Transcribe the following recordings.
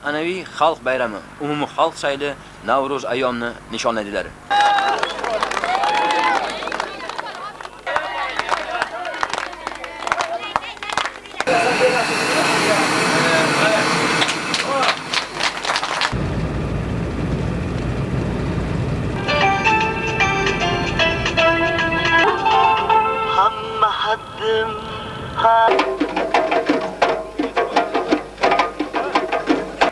an'anaviy xalq bayrami, umumiy xalq sayli Navro'z ayyomini nishonlaydilar. Hamma haddim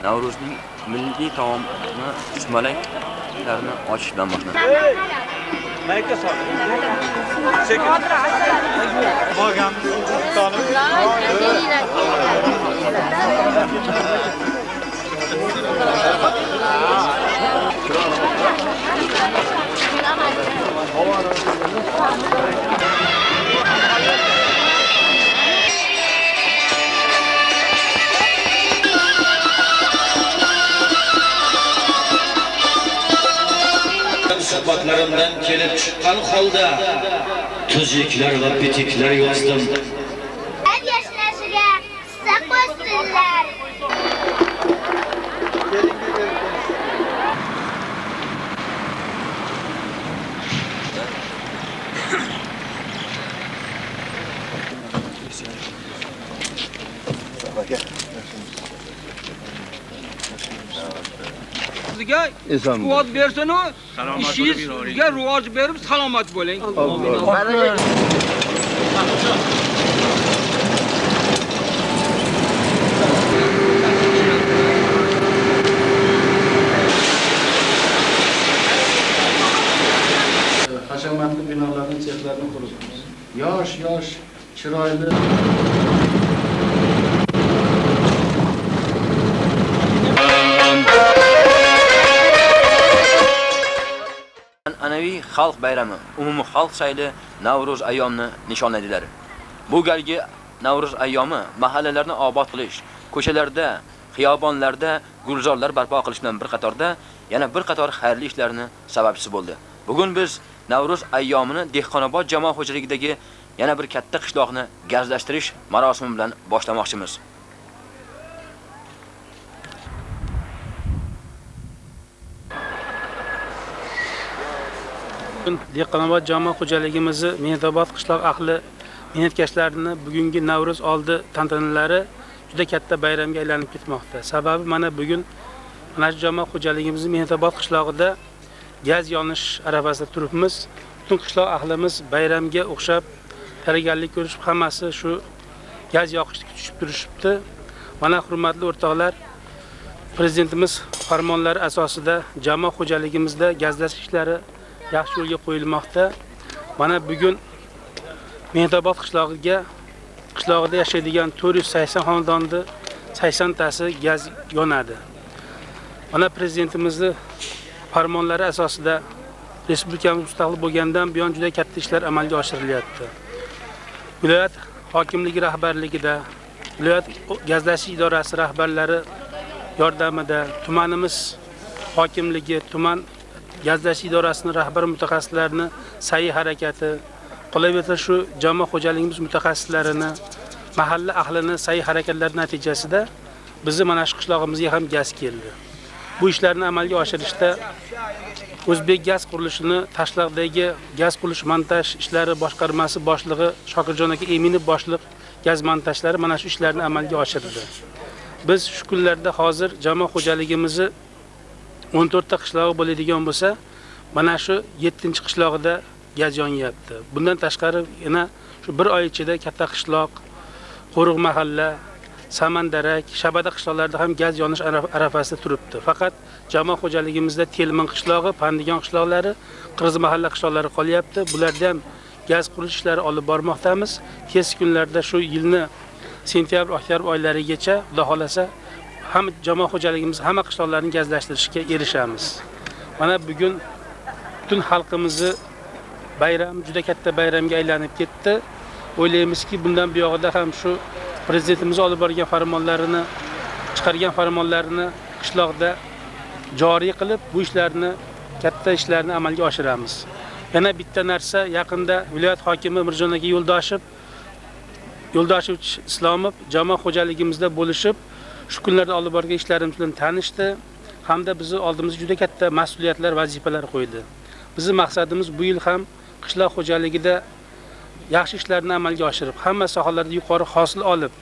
Navro'zning milliy taomini sumalaklarni ochishdan boshlanadi. Mayka sol. Sekin. Borgan. Suhbatlarimdan kelib chiqqan holda tuzliklar va bitiklar yozdim. Yashlashiga hissa qo'shsinlar. Sizga quvvat bersin u, ishingizga rivoj berib salomat bo'ling. Hashamatli binolarning sexlarini quribmiz. Yosh, chiroyli An'anaviy xalq bayrami, umumiy xalq sayli Navro'z ayyomini nishonlaydilar. Bu galgi Navro'z ayyomi mahallalarni obod qilish, ko'chalarda, xiyobonlarda gulzorlar barpo qilish bilan bir qatorda yana bir qator xayrli ishlarning sababchisi bo'ldi. Bugun biz Navro'z ayyomini Dehqonobod jamoat xo'jaligidagi yana bir katta qishloqni gazlashtirish marosimi bilan boshlamoqchimiz. Dehqonobod jamoat xo'jaligimizni Mehnatobod qishloq ahli mehnatkashlarini bugungi Navro'z oldi tantanalari juda katta bayramga aylanib ketmoqda. Sababi mana bugun mana shu jamoat xo'jaligimizning Mehnatobod qishlog'ida gaz yonish arafasida turibmiz. Butun qishloq ahlimiz bayramga o'xshab tayyorgarlik ko'rishib, hammasi shu gaz yoqishni kutishib turishibdi. Mana hurmatli o'rtoqlar, prezidentimiz farmonlari asosida jamoat xo'jaligimizda gazlash ishlari yaxshi yo'lga qo'yilmoqda. Mana bugun Mehnatobod qishlog'ida yashaydigan 480 xonadonda 80 tasi gaz yonadi. Mana prezidentimizning farmonlari asosida respublikamiz mustaqil bo'lgandan buyon juda katta ishlar amalga oshirilyapti. Viloyat hokimligi rahbarligida, viloyat gazlash idorasi rahbarlari yordamida, tumanimiz hokimligi, tuman gazlash idorasining rahbar mutaxassislarini sa'y harakati, qolaversa shu jamoat xo'jaligimiz mutaxassislarini, mahalla ahlini sa'y harakatlari natijasida bizni mana shu qishlog'imizga ham gaz keldi. Bu ishlarni amalga oshirishda O'zbek gaz qurilishini Tashloqdagi gaz qurilish montaj ishlari boshqarmasi boshlig'i Shokirjon aka Eminov boshliq gaz montajlari mana shu ishlarni amalga oshirdi. Biz shu kunlarda hozir jamoat xo'jaligimizni 14 ta qishlog'i bo'ladigan bo'lsa, mana shu 7-qishlog'ida gaz yonyapti. Bundan tashqari yana shu bir oy ichida katta qishloq, Qo'riq mahalla, Samandarak, Shabada qishloqlarida ham gaz yonish arafasida turibdi. Faqat jamoat xo'jaligimizda Telmin qishlog'i, Pandigon qishloqlari, Qirg'iz mahalla qishloqlari qolyapti. Bularda ham gaz qurilish ishlari olib bormoqdamiz. Tez kunlarda shu yilni sentyabr-oktyabr oylarigacha, xudo xolasa, ham jamoat xo'jaligimiz hamma qishloqlarni gazlashtirishga erishamiz. Mana bugun butun xalqimizni bayram juda katta bayramga aylanib ketdi. O'ylaymizki, bundan buyog'ida ham shu prezidentimiz olib borgan farmonlarini, chiqargan farmonlarini qishloqda joriy qilib, bu ishlarni, katta ishlarni amalga oshiramiz. Yana bitta narsa, yaqinda viloyat hokimi Mirjon aka Yo'ldoshev Islomov jamoat xo'jaligimizda bo'lishib, shu kunlarda olib borgan ishlarimiz bilan tanishdi hamda bizni oldimizga juda katta mas'uliyatlar, vazifalar qo'ydi. Bizning maqsadimiz bu yil ham qishloq xo'jaligida yaxshi ishlarni amalga oshirib, hamma sohalarda yuqori hosil olib,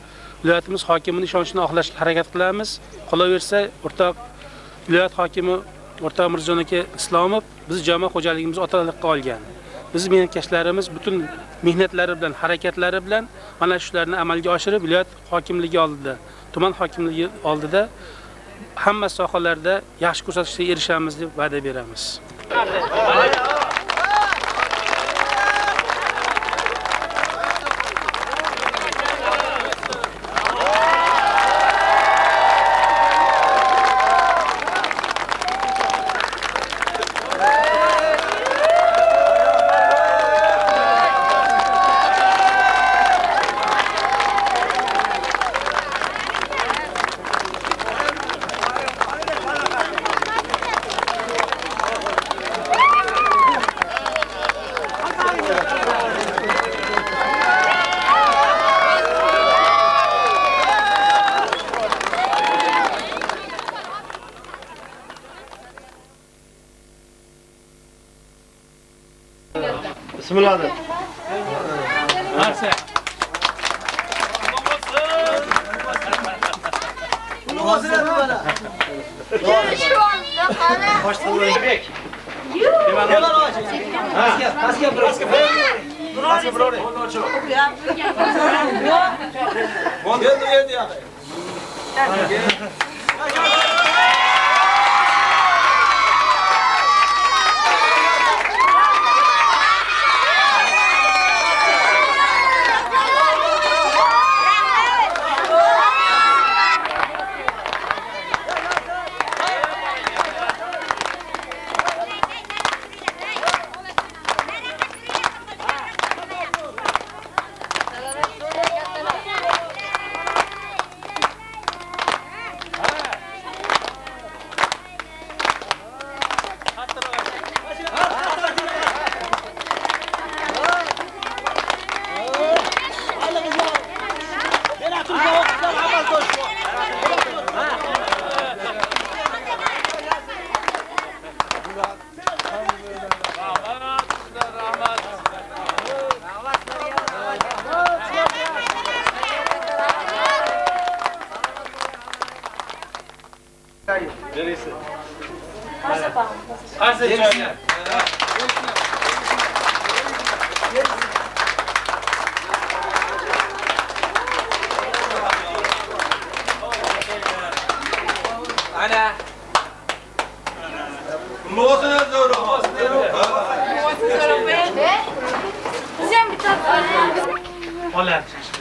viloyatimiz hokimining ishonchini oqlashga harakat qilamiz. Qolaversa, o'rtoq viloyat hokimi o'rtoq Mirjon aka Islomov biz jamoat xo'jaligimizni otalikqa olgan. Biz mehnatkashlarimiz butun mehnatlari bilan, harakatlari bilan mana shularni amalga oshirib, viloyat hokimligi oldida, tuman hokimligi oldida hamma sohalarda yaxshi ko'rsatishga erishamiz deb va'da beramiz. Bismillah. Marsa.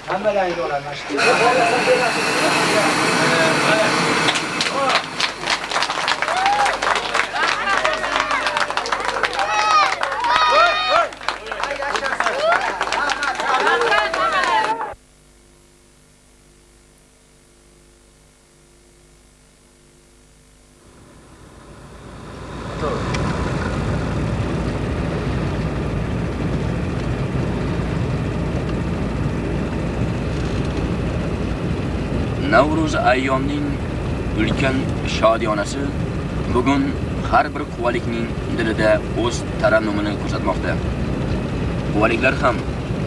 Şu anda bana Başlamak. Navruz ayyomning ulkan shodiyonasi bugun har bir quvalikning dilida o'z tarannumini ko'rsatmoqda. Quvaliklar ham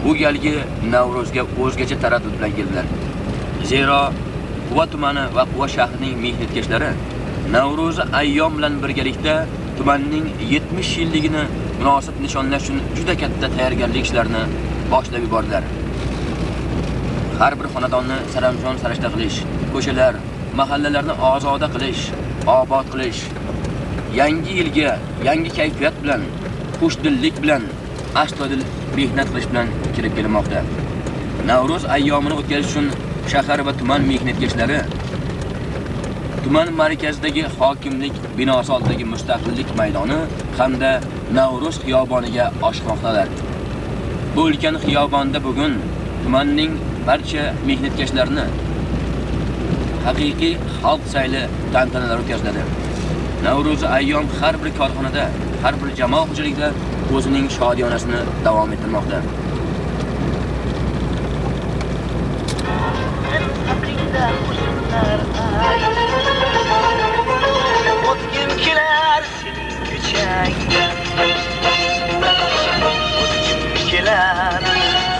bu galgi Navruzga o'zgacha taraddud bilan keldilar. Zero Quva tumani va Quva shahrining mehnatkashlari Navruz ayyom bilan birgalikda tumanning 70 yilligini munosib nishonlash uchun juda katta tayyorgarlik ishlarini boshlab yubordilar. Har bir xonadonni saramjon sarishta qilish, ko'chalar, mahallalarni ozoda qilish, obod qilish, yangi yilga yangi kayfiyat bilan, xushdillik bilan, astoydil mehnat qilish bilan kirib kelmoqda. Navruz ayyomini o'tkazish uchun shahar va tuman mehnatkashlari tuman markazidagi hokimlik binosi oldidagi mustaqillik maydoni hamda Navruz xiyoboniga oshmoqdalar. Bu ulkan xiyobonda bugun tumanning barcha mehnatkashlarini haqiqiy xalq sayli tantanalar o'tkaziladi. Navruz ayyom har bir korxonada, har bir jamoat xo'jaligida o'zining shodiyonasini davom ettirmoqda. Qabrida kelar ay o'tgim kelar sening ko'changdan o'tgim kelar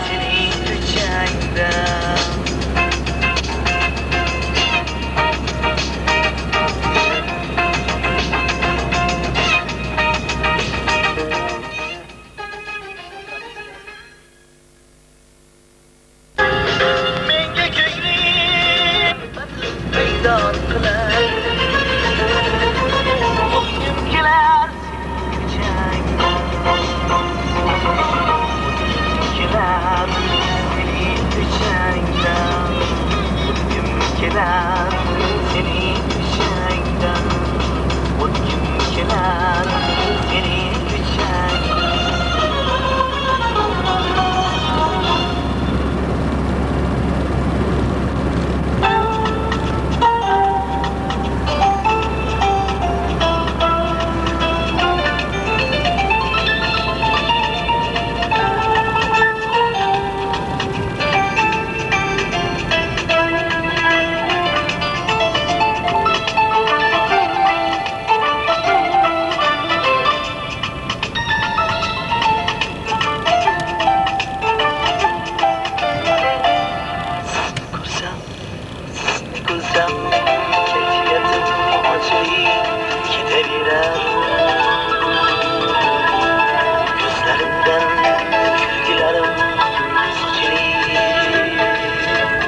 sening ko'changdan menga ko'nglim maydon qilar o'tgim kelar sening ko'changdan o'tgim kelar sening ko'changdan o'tgim kelar sening ko'changdan sizni ko'rsam kayfiyatim ochlik ketaverar ko'zlarimdan kulgilarim sochilib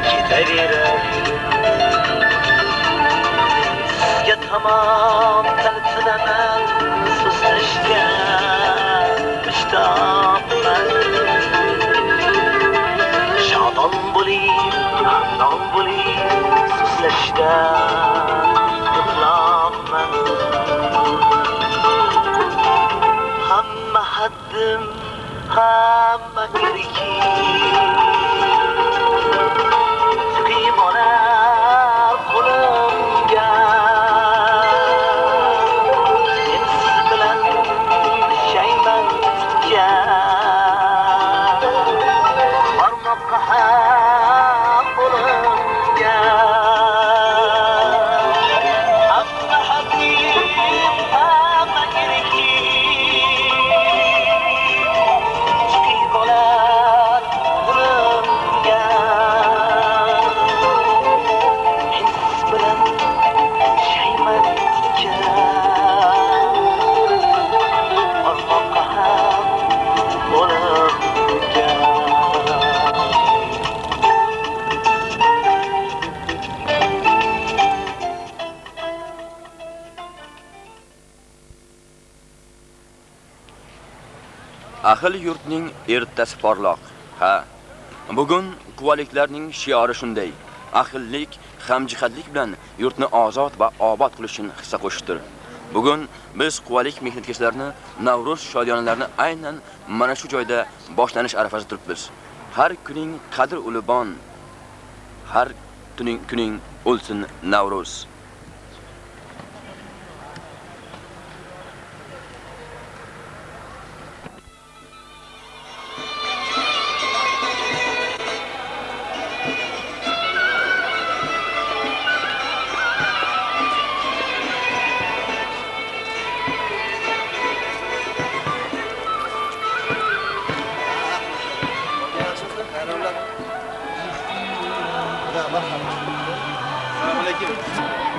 ketaverar sizga tamom talpinaman so'zlashga ishtoqman shodon bo'ling hamdon bo'ling so'zlashda mutlaqman hamma haddim hamma erkin siqib olar qo'limga men siz bilan shayman barmoqqa ham qo'limga hamma haddim hamma erkin siqib olar qo'limga men siz bilan shayman barmoqqa ham qo'limga Ahil yurtning ertasi porloq. Ha. Bugun quvaliklarning shiori shunday. Ahillik, hamjihatlik bilan yurtni ozod va obod qilish uchun hissa qo'shishdir. Bugun biz quvalik mehnatkashlarini Navro'z shodiyonalarini aynan mana shu joyda boshlanish arafasida turibmiz. Har kuning qadr ulubon, har kuning o'lsin Navro'z. Assalomu alaykum.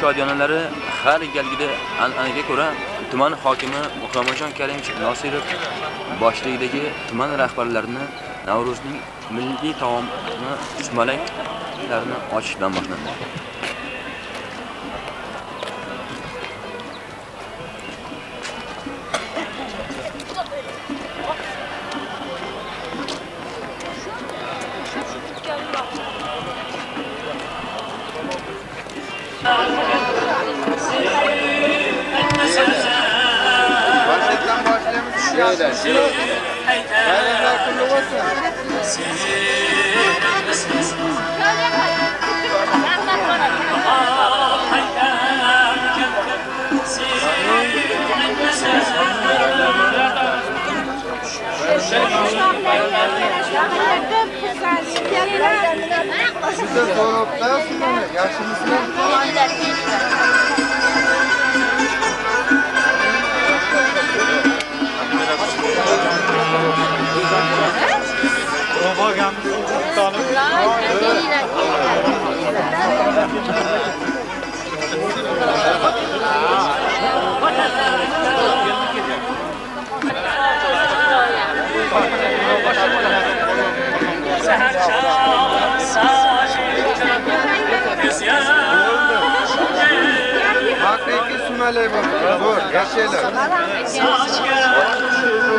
shodiyonalari har galgida an'anaga ko'ra tuman hokimi Muhammadjon Karimov Nosirov boshchiligidagi tuman rahbarlarini Navro'zning milliy taomini sumalaklarni ochish bilan boshlandi. Haqiqiy sumalak zo'r, yashaylar.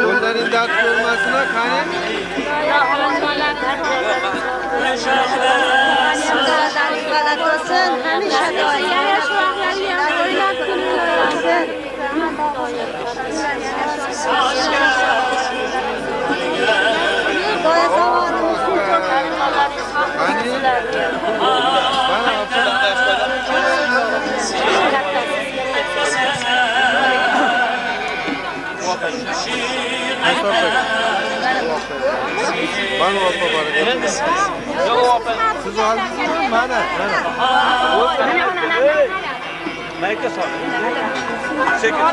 Qo'llaring dard ko'rmasin, qani? Bana opa bana. Siz aldınız mana. Mayka sol. Sekin.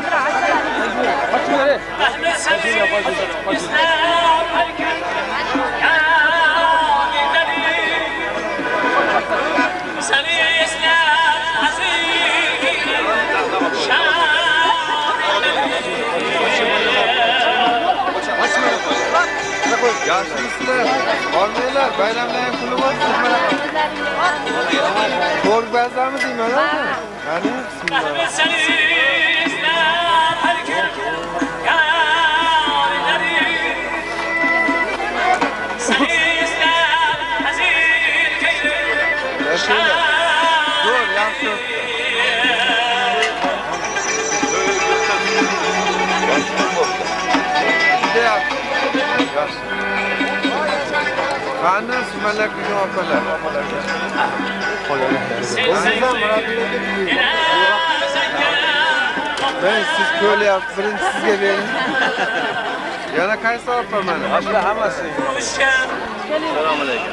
Yaşlısılar, olmaylar, bayramlayan kulu var. Doğru bezler mi diyeyim öyle mi? Yani Yaşayla. Dur, yaxşı. Juda yaxshi. Qani sumalak qilgan opalar. Ben siz ko'lyapsiz, birinchi sizga bering. Yana qaysi opa mana? Ashla hammasi. Assalomu alaykum.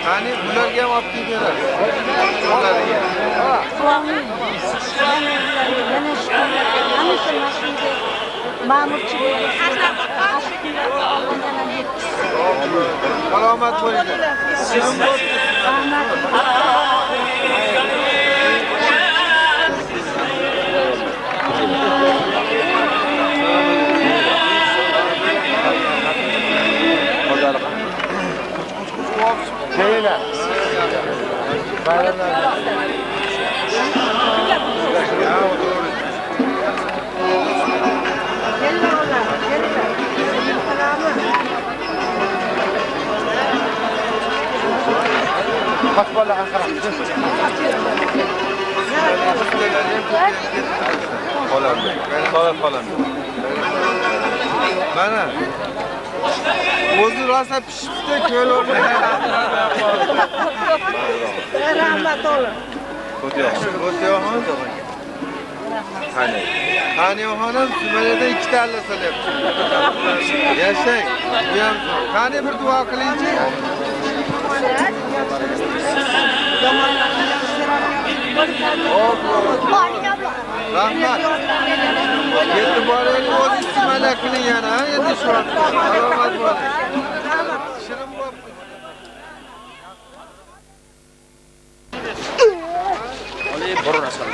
Qani bularga ham olib kelinglar. Salomat bo'linglar. Şeyler. Bayramlar. Kaç bala Ankara? Falan. Mana. O'zi rosa pishibdi, ko'l o'rnida. Rahmat olun. O'tiyoqmi? Hani o hanım Sümelede 2 tane salyapti. Yaşang. Bu ham zo'r. Qani bir duo qiling-chi. Rahmat. Yetti boraylik o'zingiz sumalak qiling yana, endi shu vaqtda. Salomat bo'ling. Shirin bo'pti. Olib borasan.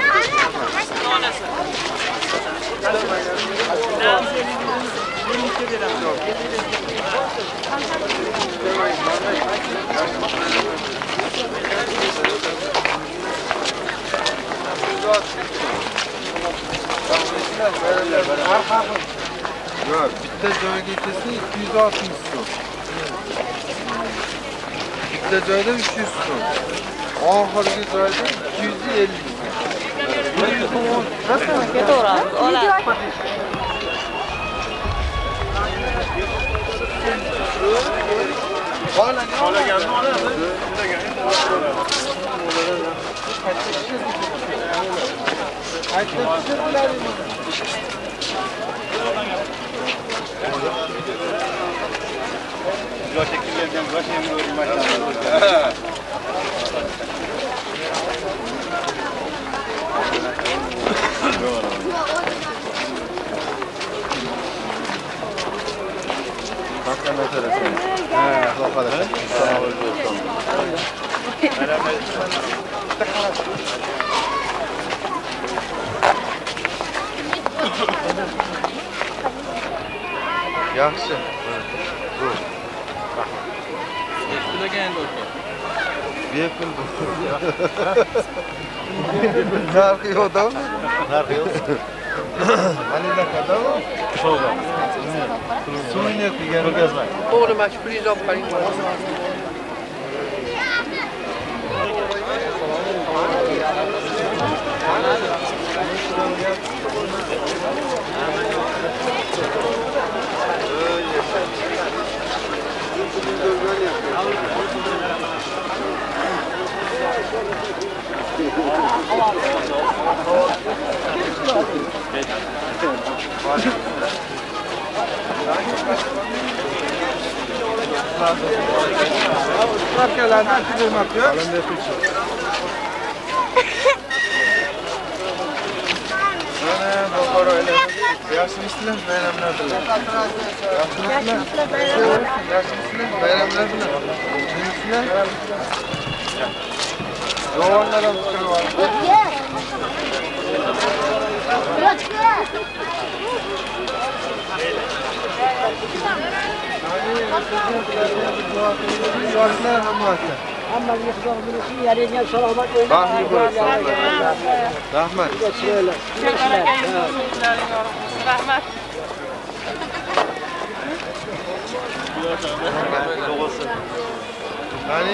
Yok, bitta joyga ketsa 260 so'm. Bitta joyda 300 so'm. Oxirgi joyda 250 Yaxshi. Bepul. Narxi yo'qda? Narxi yo'q. Halila qadami? Sovg'a. Suvni qilgan ko'rgazmang. O'g'lim, mana shu pulingizni olib qoling. Markalardan çizilmek yok. Doktor öyle. Yaşlısınız, bayramlar dilerim. Yaşlısınız, bayramlar dilerim. Yaşlısınız. Doğanlardan tutuyor var. Yaşlar hammasın. Bahri bo'lsin. Rahmat. Rahmat. Hani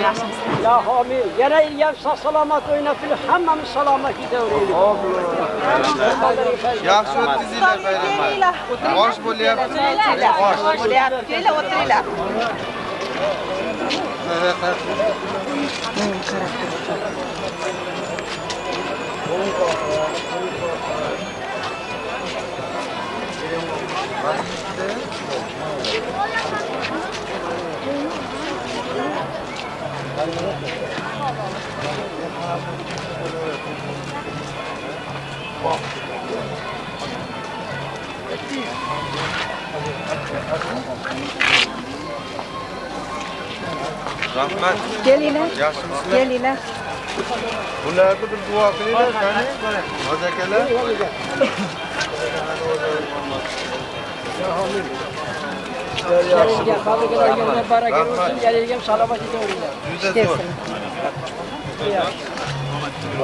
Ya abi, gene İlyas sağ-salamat oynatılır, hamamız selamet gidiyoruz. yaxshi o'tkazinglar bayramlar. Osh bo'lyapti. Osh Bo'lyapti, kela o'tiringlar. Rahmat. Kelinglar. Yaxshimisizlar? Kelinglar. Bularni bir duo qilinglar, qani? Hozir akalar. Gelirken, fabrikalarına baraka olsun, gelirken selamet gidiyoruz. Juda zo'r.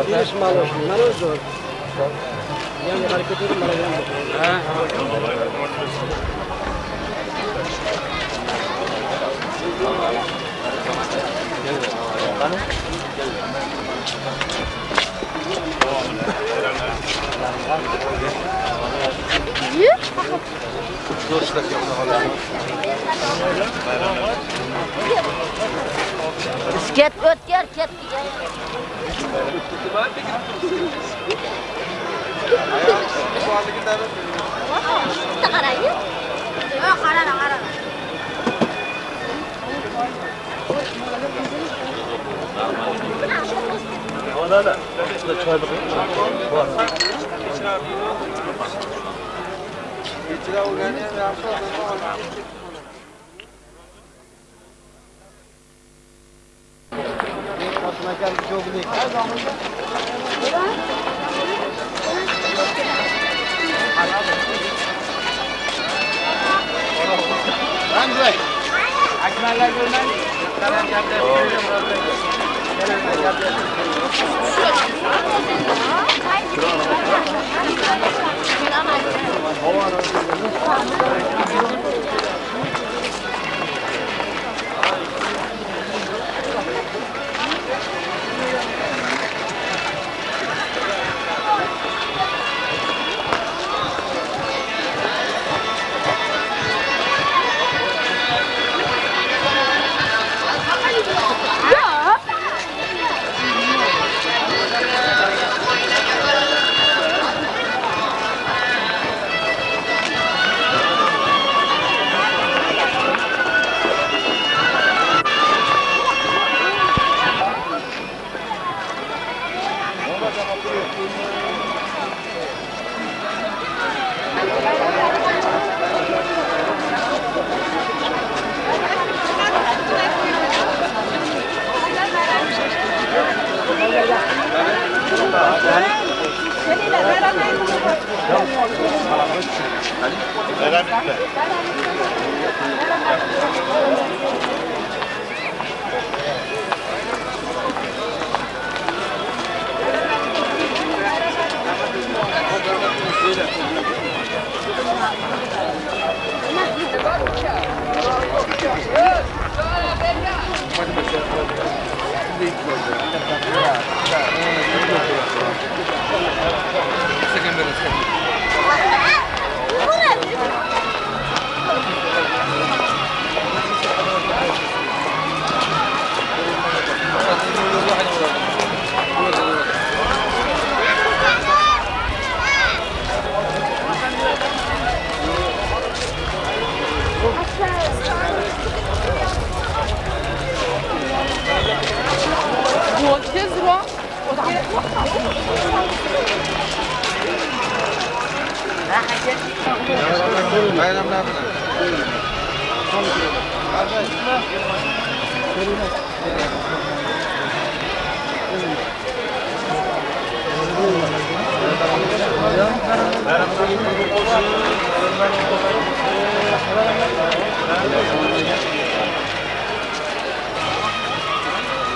Birisi mal olsun, mal olsun. Yani hareket edin, bana gelin. Zo'r ishlashga hozir. Ket o'tkir, ket.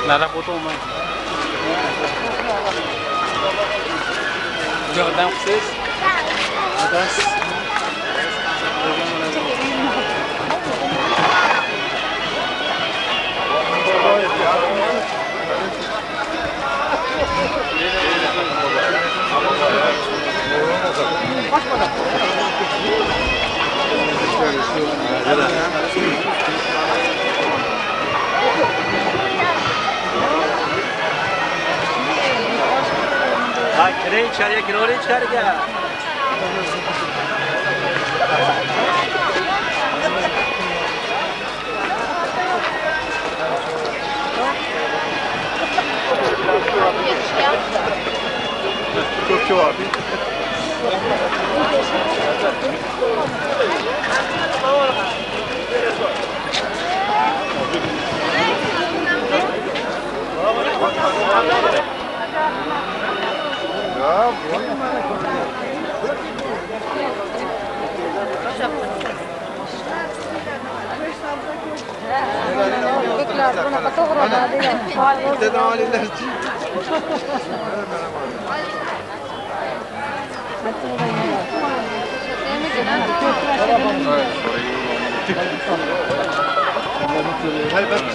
Nada foto mu? Gördüm siz. Gire içeriye, gir oraya içeriye. Çok abi.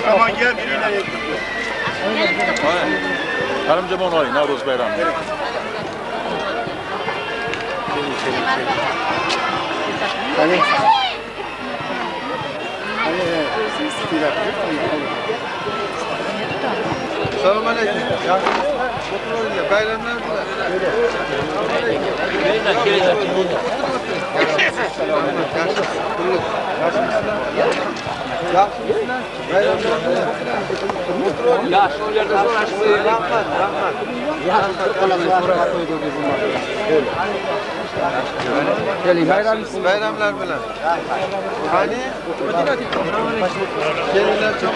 Tamam gel. Hanımcığım onu olayım. Navruz Bayramı. Hani? Selamünaleyküm. Bayramlar bilan. Yaxshimisizlar? Bayramlar bilan. Yaxshi o'ylarda so'rashib Rahmat. keling, bayramingiz Bayramlar bilan. Qani? Kelinglar cho'q.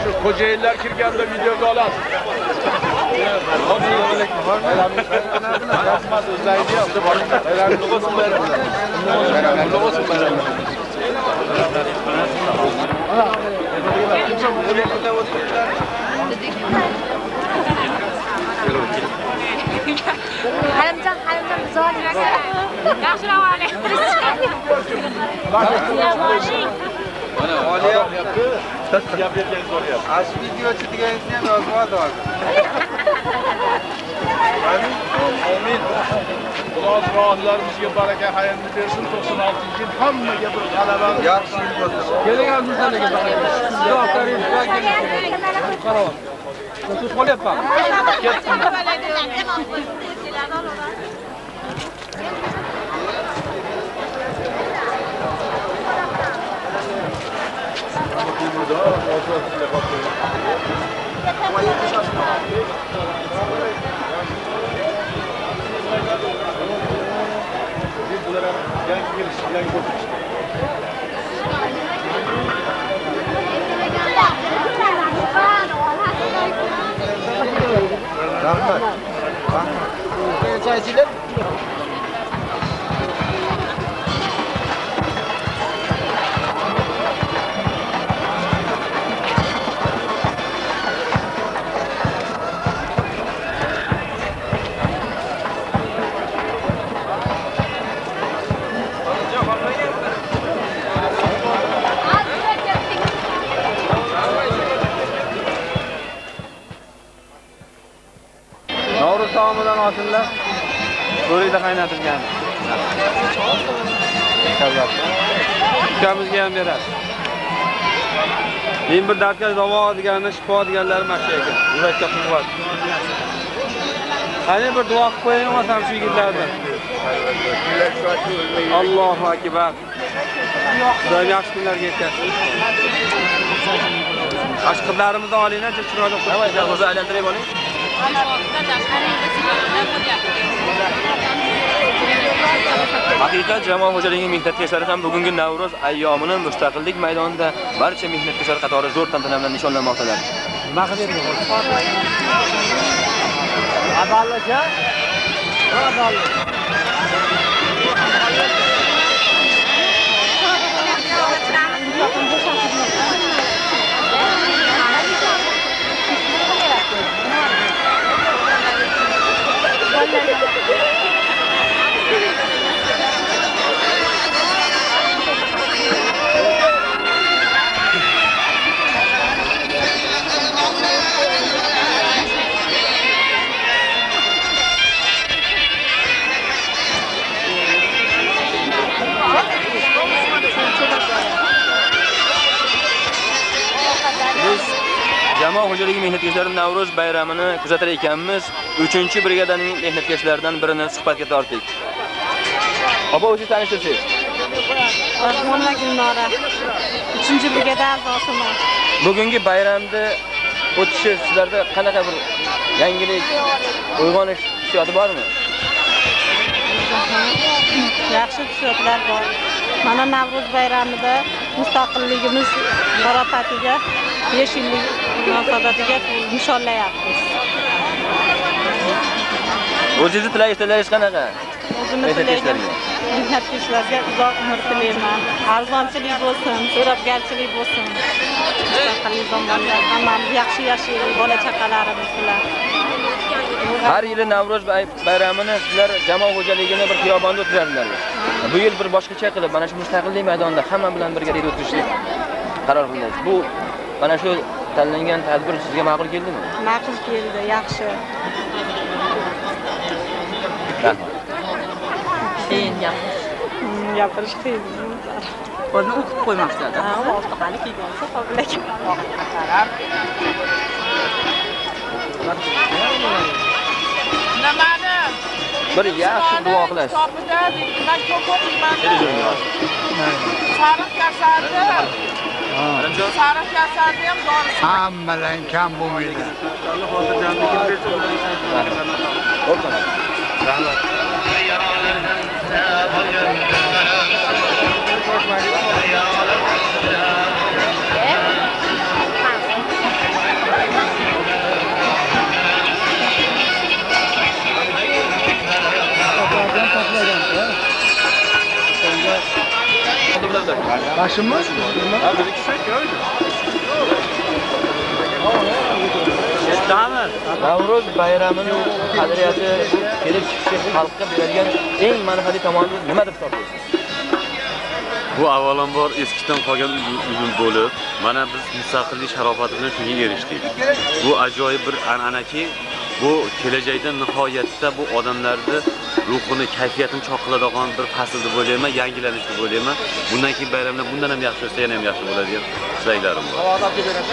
shu xo'jayinlar kirganda videoga olasiz. Assalomu alaykum. Bayramingiz bilan. Rahmat o'zlaringiz yo'q. Bayramingiz bo'lsin bayramlar. Bayramingiz bo'lsin bayramlar. Halimjon zo'r. Yaxshiroq oling. Oliya. Ash videochi deganingizni ham yozib oldi hozir. Amin. Xudo rohlarimizga baraka xayrni bersin. 96-yil hammaga bir g'alaba. Yaxshi yil bo'lsin. Keling Abduzalaga baraka. Qarab. Siz qolyapman. Rahmat. Çaychilar. Novruz taomidan olsinlar. So'rida qaynatilgan. Ukamizga ham beradi. Men bir dardga davo deganini shifo deganlari mana shu ekan. Yurakka quvvat. Qani bir duo qilib qo'ying olsam shu yigitlarni. Allohu akbar. Xudoyim yaxshi kunlarga yetkazsin. Ashqiblarimizni olinglar, chiroyli qilib. O'zi aylantirib oling. Haqiqat jamoa xo'jaligi mehnatkashlari ham bugungi Navro'z ayyomini Mustaqillik maydonida barcha mehnatkashlar qatori zo'r tantana bilan nishonlamoqdalar. Nima qilib berdingiz? Adallatga? Adallat. Jamoa xo'jaligi mehnatkashlari Navro'z bayramini kuzatar ekanmiz. 3-brigadaning mehnatkashlaridan birini suhbatga tortdik. Opa, o'zingiz tanishtirsangiz. Rahmonla Gulnora. 3-brigada a'zosiman. Bugungi bayramda o'tishi sizlarda qanaqa bir yangilik, uyg'onish hissiyoti bormi? Yaxshi hissiyotlar bor. Mana Navro'z bayramida mustaqilligimiz barokatiga 5 yillik munosabatiga nishonlayapmiz. O'zingizni tilagishlaringiz qanaqa? O'zimni tilayman. Mehnatkashlarga uzoq umr tilayman. Arzonchilik bo'lsin, so'rabgarchilik bo'lsin. Mustaqillik zamonida hammamiz yaxshi yashaylik, bola chaqalarimiz bilan. Har yili Navro'z bayramini sizlar jamoa xo'jaligini bir xiyobonda o'tkazadilar. Bu yil bir boshqacha qilib, mana shu mustaqillik maydonida hamma bilan birga o'tkazishni qaror qildingiz. Bu mana shu tanlangan tadbir sizga ma'qul keldimi? Ma'qul keldi, yaxshi. Rahmat. Qiyin gapirish qiyin. O'zini o'qib qo'ymoqchilar. Ha, ortiqali kelgansa qobilak. Nimani? Bir yaxshi duo qilasiz. Topida men ko'p o'qiyman. Sariq kasalni. Sariq kasalni ham dorisi. Hammadan kam bo'lmaydi. Başımız? Navro'z bayramini qadriyati kelib chiqishi xalqqa berilgan eng manfaatli tomoni nima deb hisoblaysiz? Bu avvalambor eskidan qolgan uzun bo'lib, mana biz mustaqillik sharofati bilan shunga erishdik. Bu ajoyib bir an'anaki, bu kelajakda nihoyatda bu odamlarni ruhini, kayfiyatini choq qiladigan bir fasl deb o'ylayman, yangilanish deb o'ylayman. Bundan keyin bayramlar bundan ham yaxshi bo'lsa, yana ham yaxshi bo'ladi degan tilaklarim bor.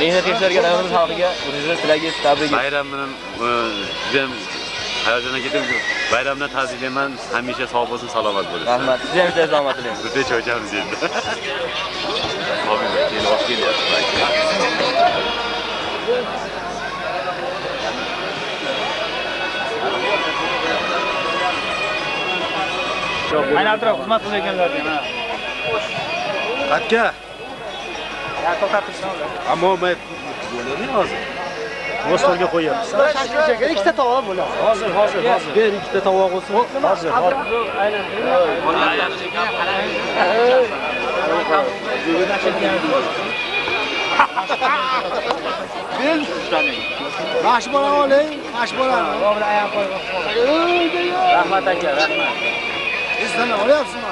Mehnatkashlarga, Navro'z xalqiga o'zingizni tilagingiz, tabrik. Bayram bilan juda ham hayajonga ketib, bayramdan ta'ziylayman. Hamisha sog' bo'lsin, salomat bo'lsin. Rahmat. Siz ham salomat bo'ling. Biz cho'chamiz endi. Hozir keyin olib kelyapti. Ayni atrof xizmat qilayotganlar dema. Qatga? Ya to'xtatishsin. Ammo men bo'ladi hozir. Bo'stonga qo'yamiz. Ikkita tovoq bo'ladi. Hozir. Ber ikkita tovoq olsin. Hozir. Aynan. Ber. Bash bola oling, bash bola. Rahmat aka, rahmat. Sizdan olyapsizmi?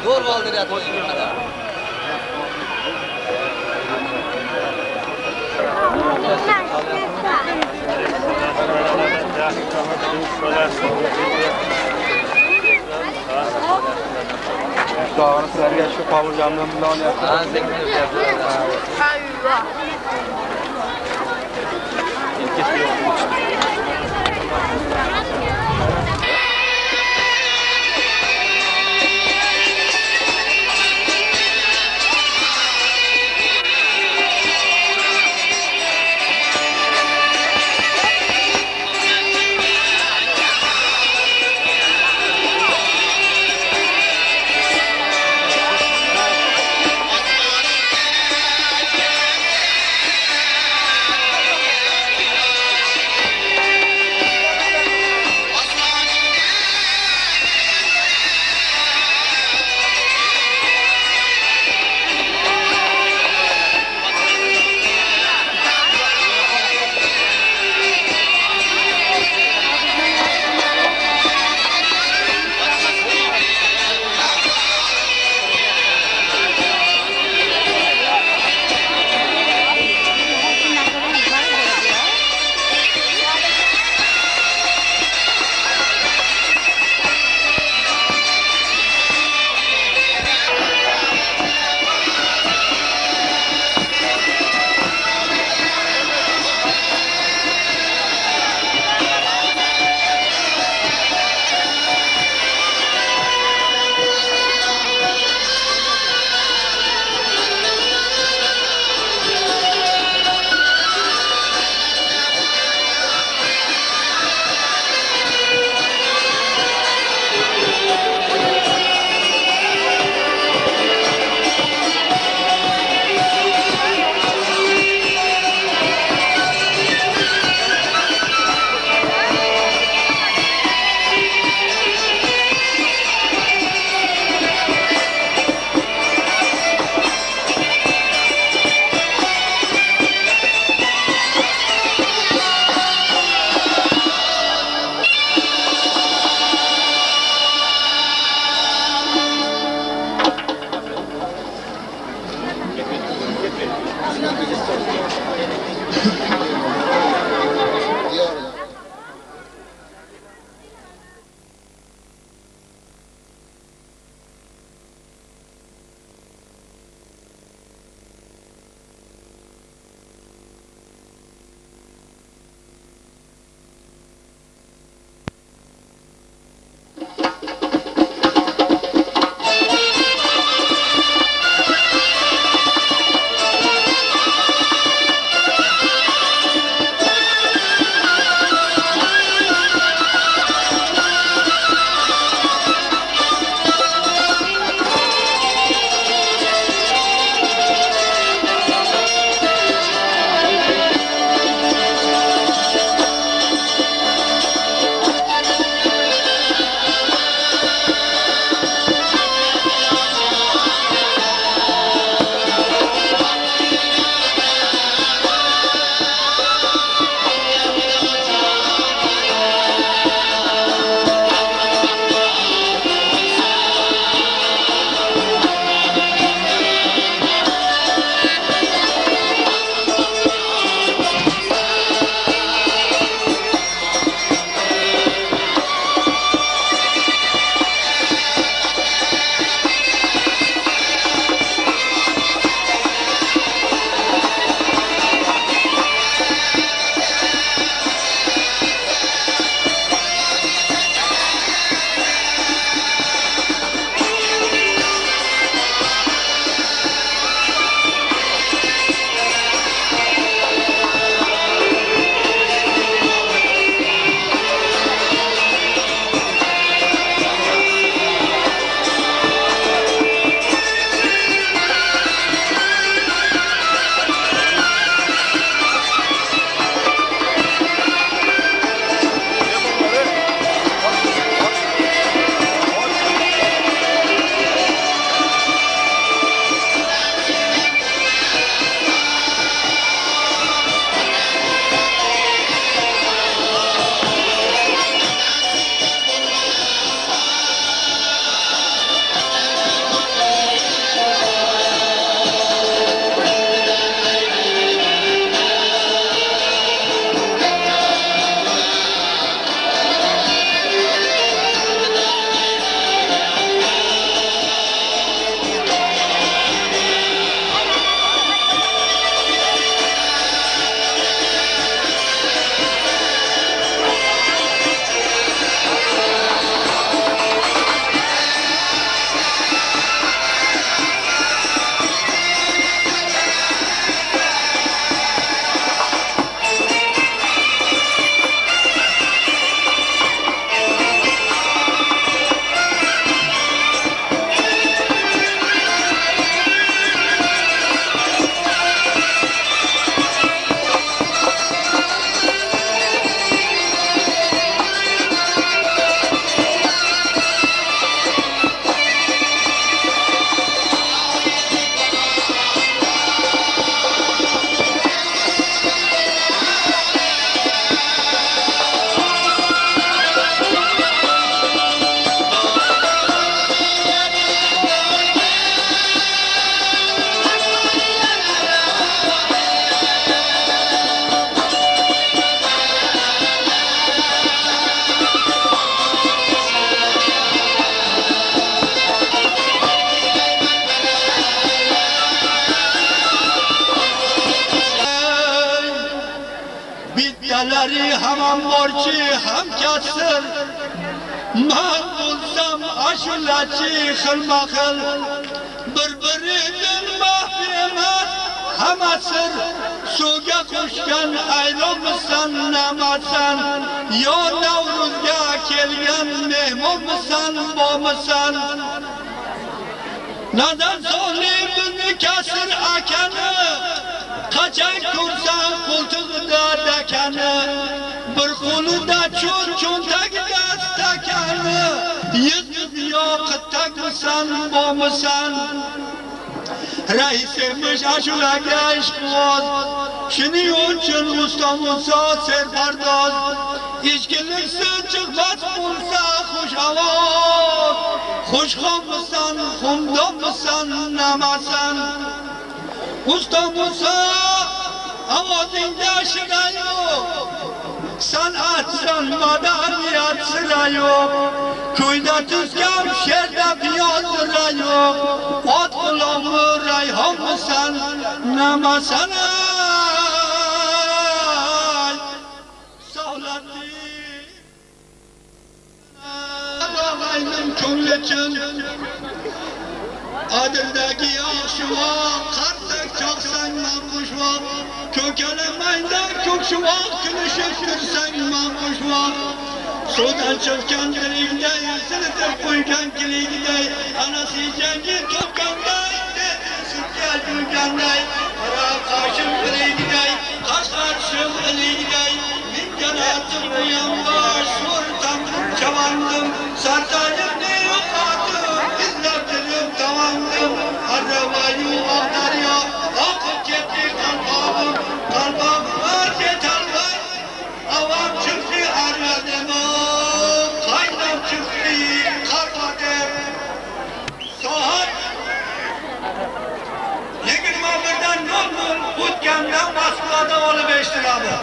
Zo'r oldiryapti. Sizlarga shu qovurjamdan bilan olyapti. Qizlari hamon borchi, ham kasir. Men bo'lsam ashulachi xilma-xil. Bir-biridan mahvi emas, hammasir. Suvga qo'shgan ayronmisan, namasan? Yo Navruzga kelgan mehmonmisan, bormisan? Nazar solib bizni kasir akani, qachon ko'rsan qo'ltig'ida dakani, bir qo'lida cho'ntagida stakani, yuz yoqitagmisan, bormisan? Raisimiz ashulaga ishqiboz, shuning uchun Mustafa serpardoz. Ishkiliksiz chiqmas bo'lsa xush ovoz, xushxonmisan, xumdonmisan, namasan? Mustafa ovozingda shira yo'q, san'atsan madaniyat sira yo'q, ko'yda tuzgan she'rda piyoz sira yo'q. Ot quloqmi rayhonmisan, namasan? Savlatli Ağayning ko'nglichin Adildagi yoshvoq, qarsak choqsang mambushvoq, ko'kalamayda ko'kshuvoq, kulishib tursang mambushvoq. Suvdan chiqqan dilingday, silitib qo'ygan kiligday, anasi jangi to'pganday, sutga yurganday, qora qoshim iligday, qashqarshim iligday, minkanatim uyambosh, so'rtam chavandim, sartayimni yo'qotim, izlab dilim tavandim, arravayu oq daryo, oqib ketdi qalbog'im, qalbog'imga ketolmay, avam chiqdi arlademo, qaynab chiqdi qarqadem. Soat 21dan 00 o'tganda Moskvada olib eshittiradi.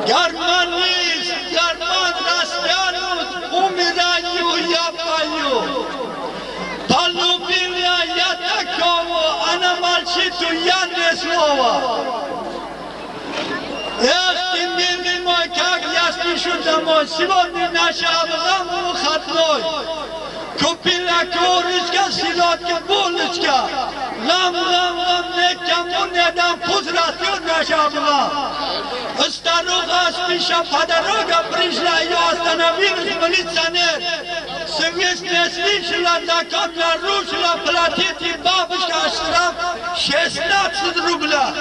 German Rastianus, umirayu yapayu. Palubilia Yatakovo, Anamalchitu Yandeslova. Эх, милый мой, как я спешу домой. Сегодня наша обзор выходной. Купила курочка, селедка, булочка. Лам, никому не дам, пусть растет наша обзор. Старуха спеша по дороге пришла, ее остановил милиционер. Совместно слышала, закон нарушила, платит и бабушка штраф 16 рублей.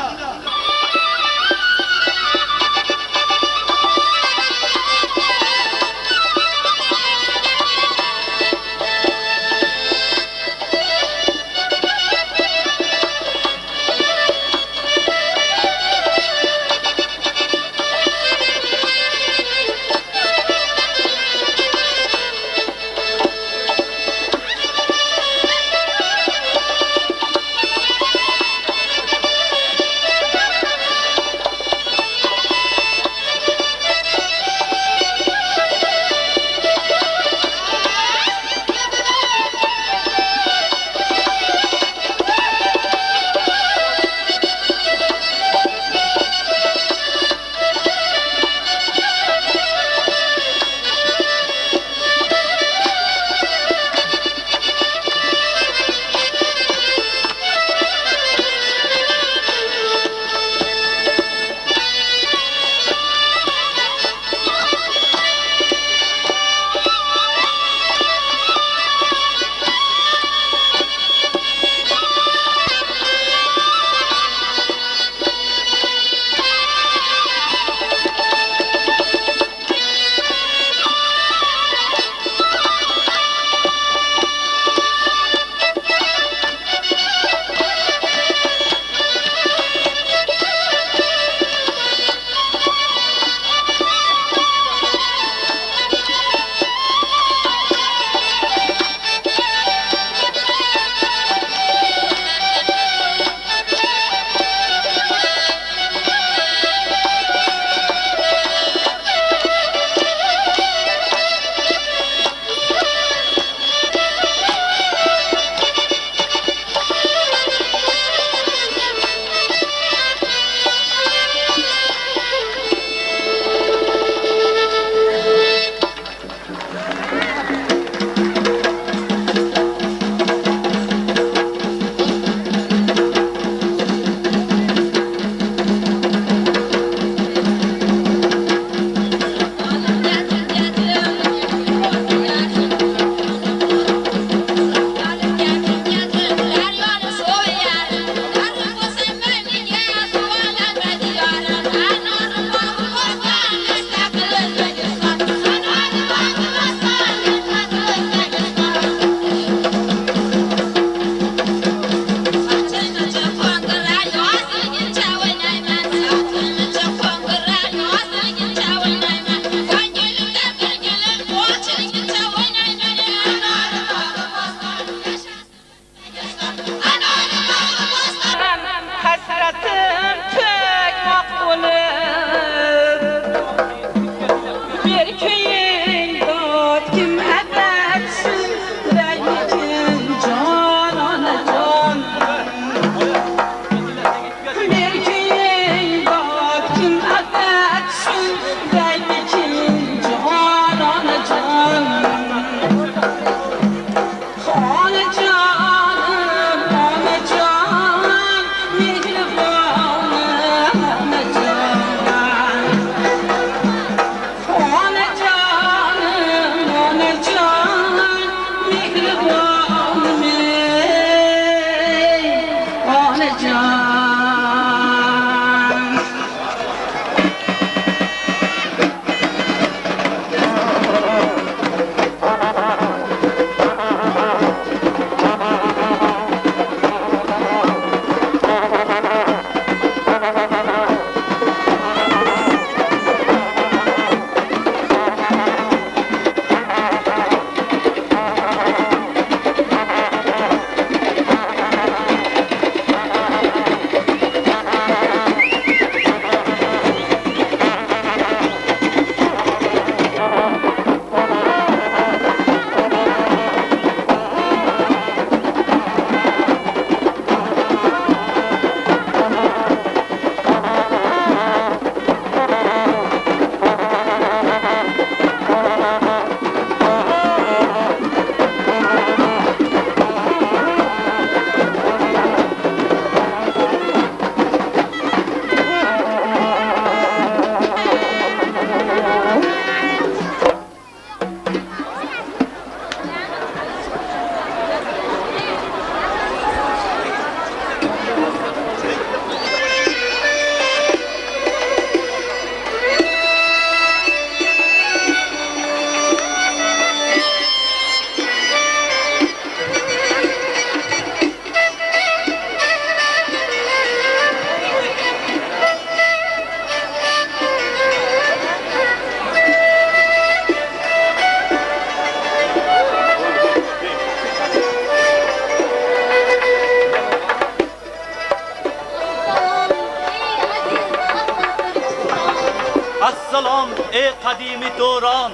qadimiy dovron.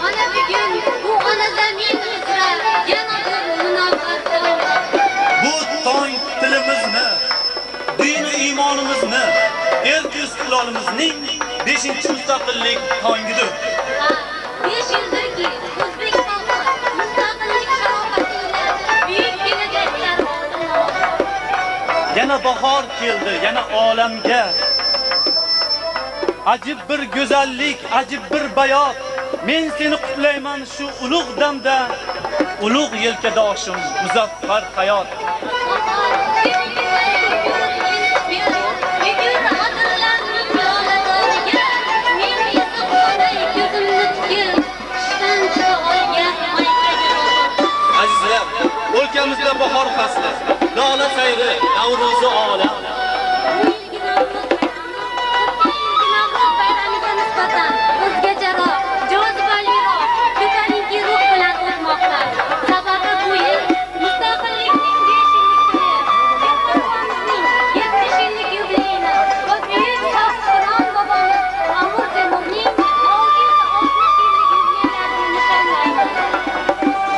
Mana bugun bu ona zamin uzra yana bir munavvar. Bu tong tilimizni, din iymonimizni, el istiqlolimizning 5-mustaqillik tongidir. 5 yildirki o'zbek xalqi mustaqillik sharofati bilan buyuk kelajaklar oldinmoqda. Yana bahor keldi, yana olamga. Ajib bir go'zallik, ajib bir bayot. Men seni qutlayman shu ulug' damda. Ulug' yelkadoshim, muzaffar hayot. Azizlar, o'lkamizda bahor fasli, lola sayri, Navro'zi olam. O'zgacharoq, jozibaliroq, ko'tarinki ruh bilan o'tmoqda. Sababi bu yil mustaqillikning 5 yillik kuni, Jahonimizning 70 yillik yubileyini va buyuk Shohsuron bobomiz Amir Temurning 660 yillik yubileylarini nishonlaymiz.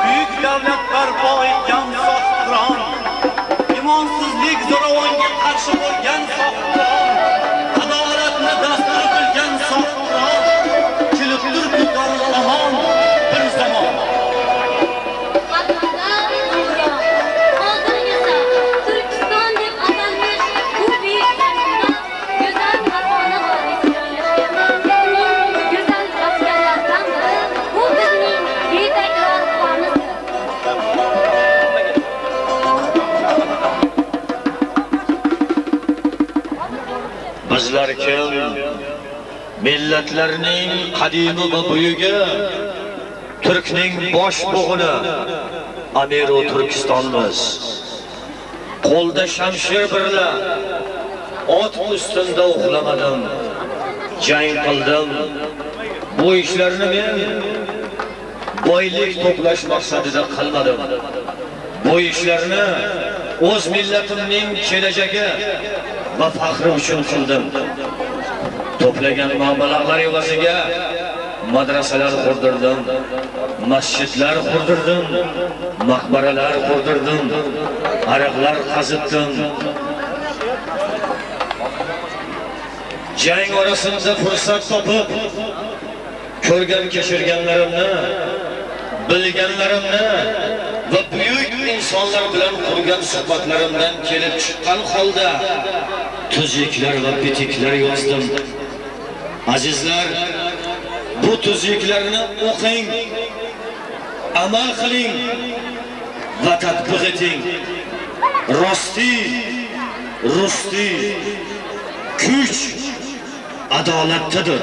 Buyuk davlat barpo etgan Shohsuron, imonsizlik zo'ravonga qarshi bo'lgan Shohsuron, adolatni dastur qilgan Shohsuron, kelibdir ko'tarib omon bir zamon. Hozir esa Turkiston deb atalmish bu buyuk zaminda go'zal Farg'ona vodiysi joylashgan. Go'zal maskanlardan biri bu bizning buyuklar qonimizdir. Bizlar kim? Millatlarning qadimi va buyugi, Turkning bosh bo'g'ini, Amiru Turkistonmiz. Qo'lda shamshir birla, ot ustida uxlamadim, jang qildim. Bu ishlarni men boylik to'plash maqsadida qilmadim. Bu ishlarni o'z millatimning kelajagi va faxri uchun qildim. To'plagan mablag'lar evaziga madrasalar qurdirdim, masjidlar qurdirdim, maqbaralar qurdirdim, ariqlar qazitdim. Jang orasida fursat topib, ko'rgan kechirganlarimni, bilganlarimni va buyuk insonlar bilan qurgan suhbatlarimdan kelib chiqqan holda tuzuklar va bitiklar yozdim. Azizlar, bu tuzuklarni o'qing, amal qiling va tatbiq eting. Rosti, kuch adolatdadir.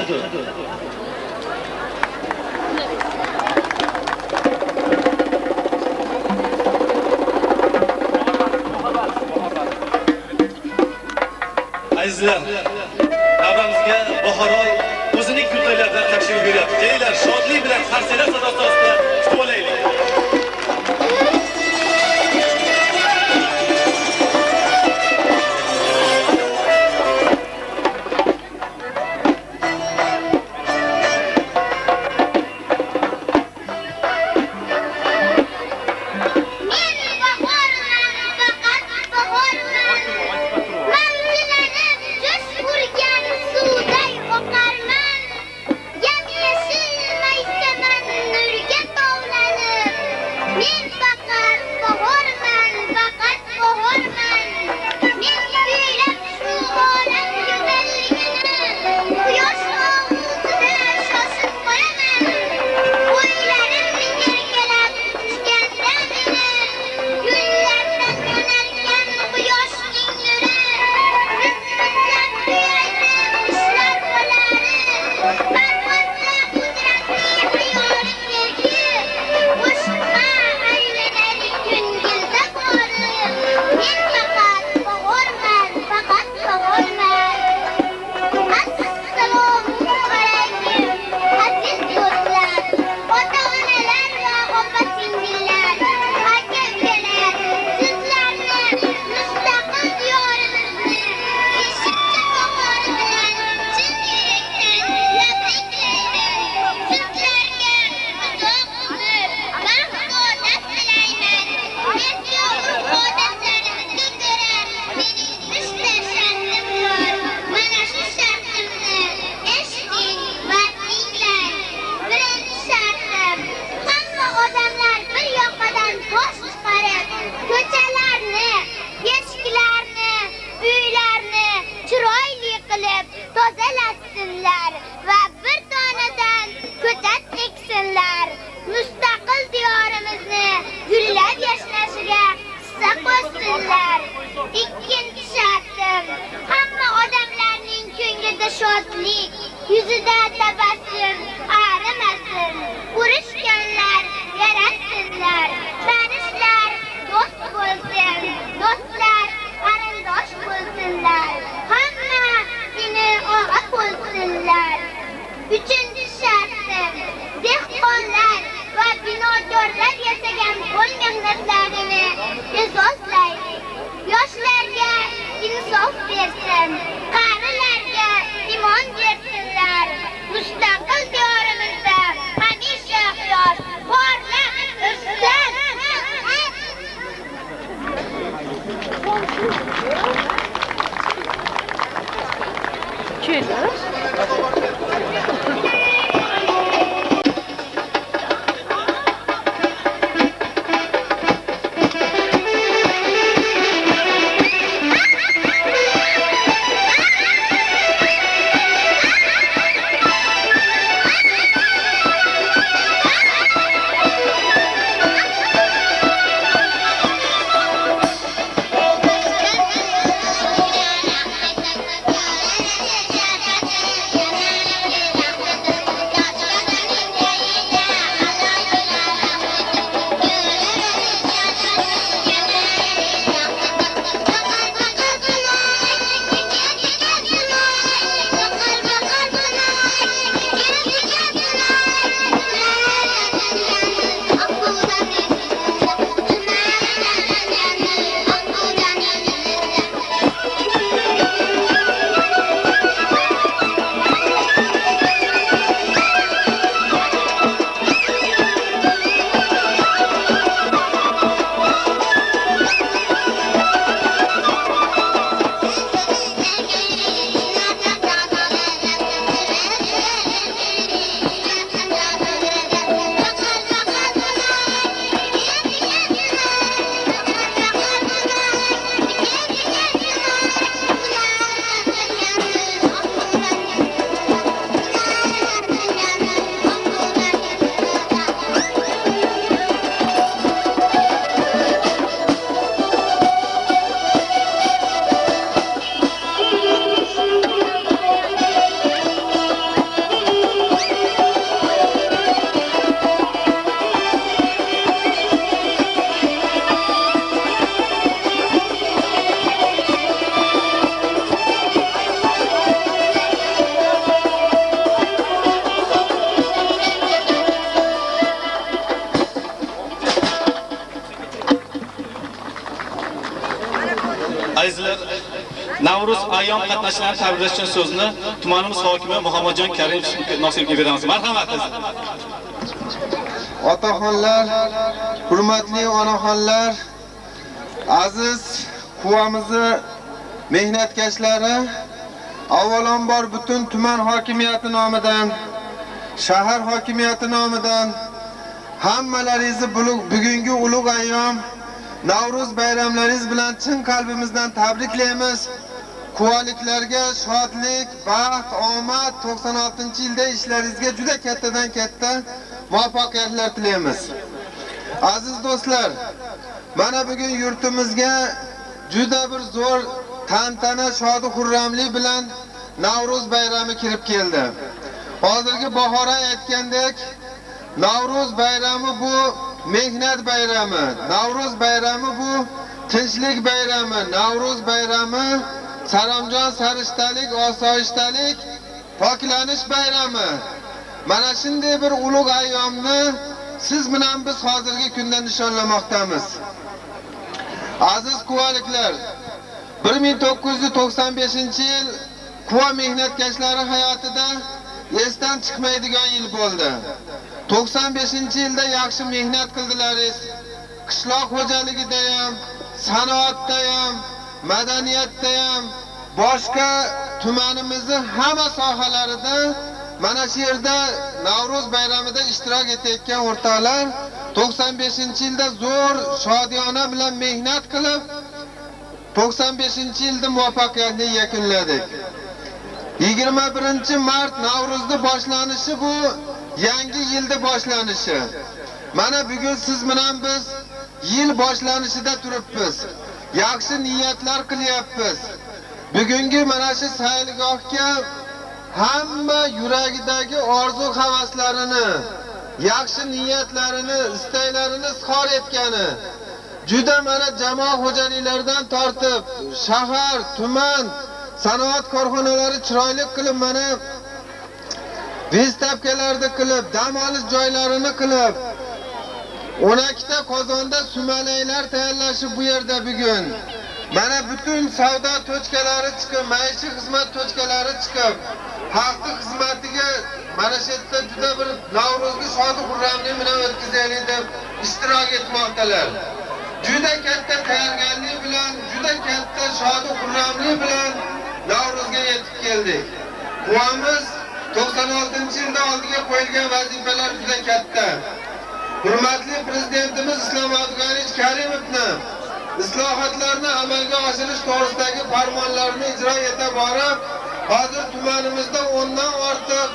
Azizlar, davramizga Bahoroy o'zining ko'rtoylardan tashrif buyuryapti. Kelinglar, shodlik bilan qarsalar sadosi ostida kutib olaylik. Yam-yashil maysaman Navruz ayyom qatnashchilarini tabriklash uchun so'zni tumanimiz hokimi Muhammadjon Karim Nosirga beramiz. Marhamat. Otaxonlar, hurmatli onaxonlar, aziz quvamizni mehnatkashlari, avvalambor butun tuman hokimiyati nomidan, shahar hokimiyati nomidan hammalaringizni bugungi ulug' ayyom Navruz bayramlaringiz bilan chin qalbimizdan tabriklaymiz. Quvaliklarga shodlik, baxt, omad 96-yilda ishlaringizga juda kattadan katta muvaffaqiyatlar tilaymiz. Aziz do'stlar, mana bugun yurtimizga juda bir zo'r tantana, shodi xurramlik bilan Navruz bayrami kirib keldi. Hozirgi Bahora aytgandek, Navruz bayrami bu mehnat bayrami, Navruz bayrami bu tinchlik bayrami, Navruz bayrami saromjon, sarishtalik, osoyishtalik, poklanish bayrami. Mana shunday bir ulug' ayyomni siz bilan biz hozirgi kunda nishonlamoqdamiz. Aziz quvaliklar, 1995-yil quva mehnatkashlari hayotida esdan chiqmaydigan yil bo'ldi. 95-yilda yaxshi mehnat qildilaringiz. Qishloq xo'jaligida ham, sanoatda ham, madaniyatda ham, boshqa tumanimizning hamma sohalarida mana shu yerda Navruz bayramida ishtirok etayotgan o'rtoqlar 95-yilda zo'r shodiyona bilan mehnat qilib 95-yilda muvaffaqiyatli yakunladik. 21-mart Navruzda boshlanishi bu yangi yilda boshlanishi. Mana bugun siz bilan biz yil boshlanishida turibmiz. Yaxshi niyatlar qilyapmiz. Bugungi mana shu sayilgohga hamma yuragidagi orzu-havaslarini, yaxshi niyatlarini, istaklarini izhor etgani, juda mana jamoat xo'jaliklaridan tortib, shahar, tuman, sanoat korxonalari chiroyli qilib mana vystavkalarni qilib, dam olish joylarini qilib, 12 ta qozonda sumalaklar tayyorlashi bu yerda bugun. Mana butun savdo tochkalari chiqib, maishiy xizmat tochkalari chiqib, xalqning xizmatiga mana shu yerda juda bir Navruzga shodi xurramlik bilan o'tkazaylik deb ishtirok etmoqdalar. Juda katta tayyorgarlik bilan, juda katta shodi xurramlik bilan Navruzga yetib keldik. Quvamiz 96-yilda oldiga qo'yilgan vazifalar juda katta. Hurmatli prezidentimiz Islom Abdug'anich Karimovni islohotlarni amalga oshirish to'g'risidagi farmonlarini ijro eta borib, hozir tumanimizda 10 dan ortiq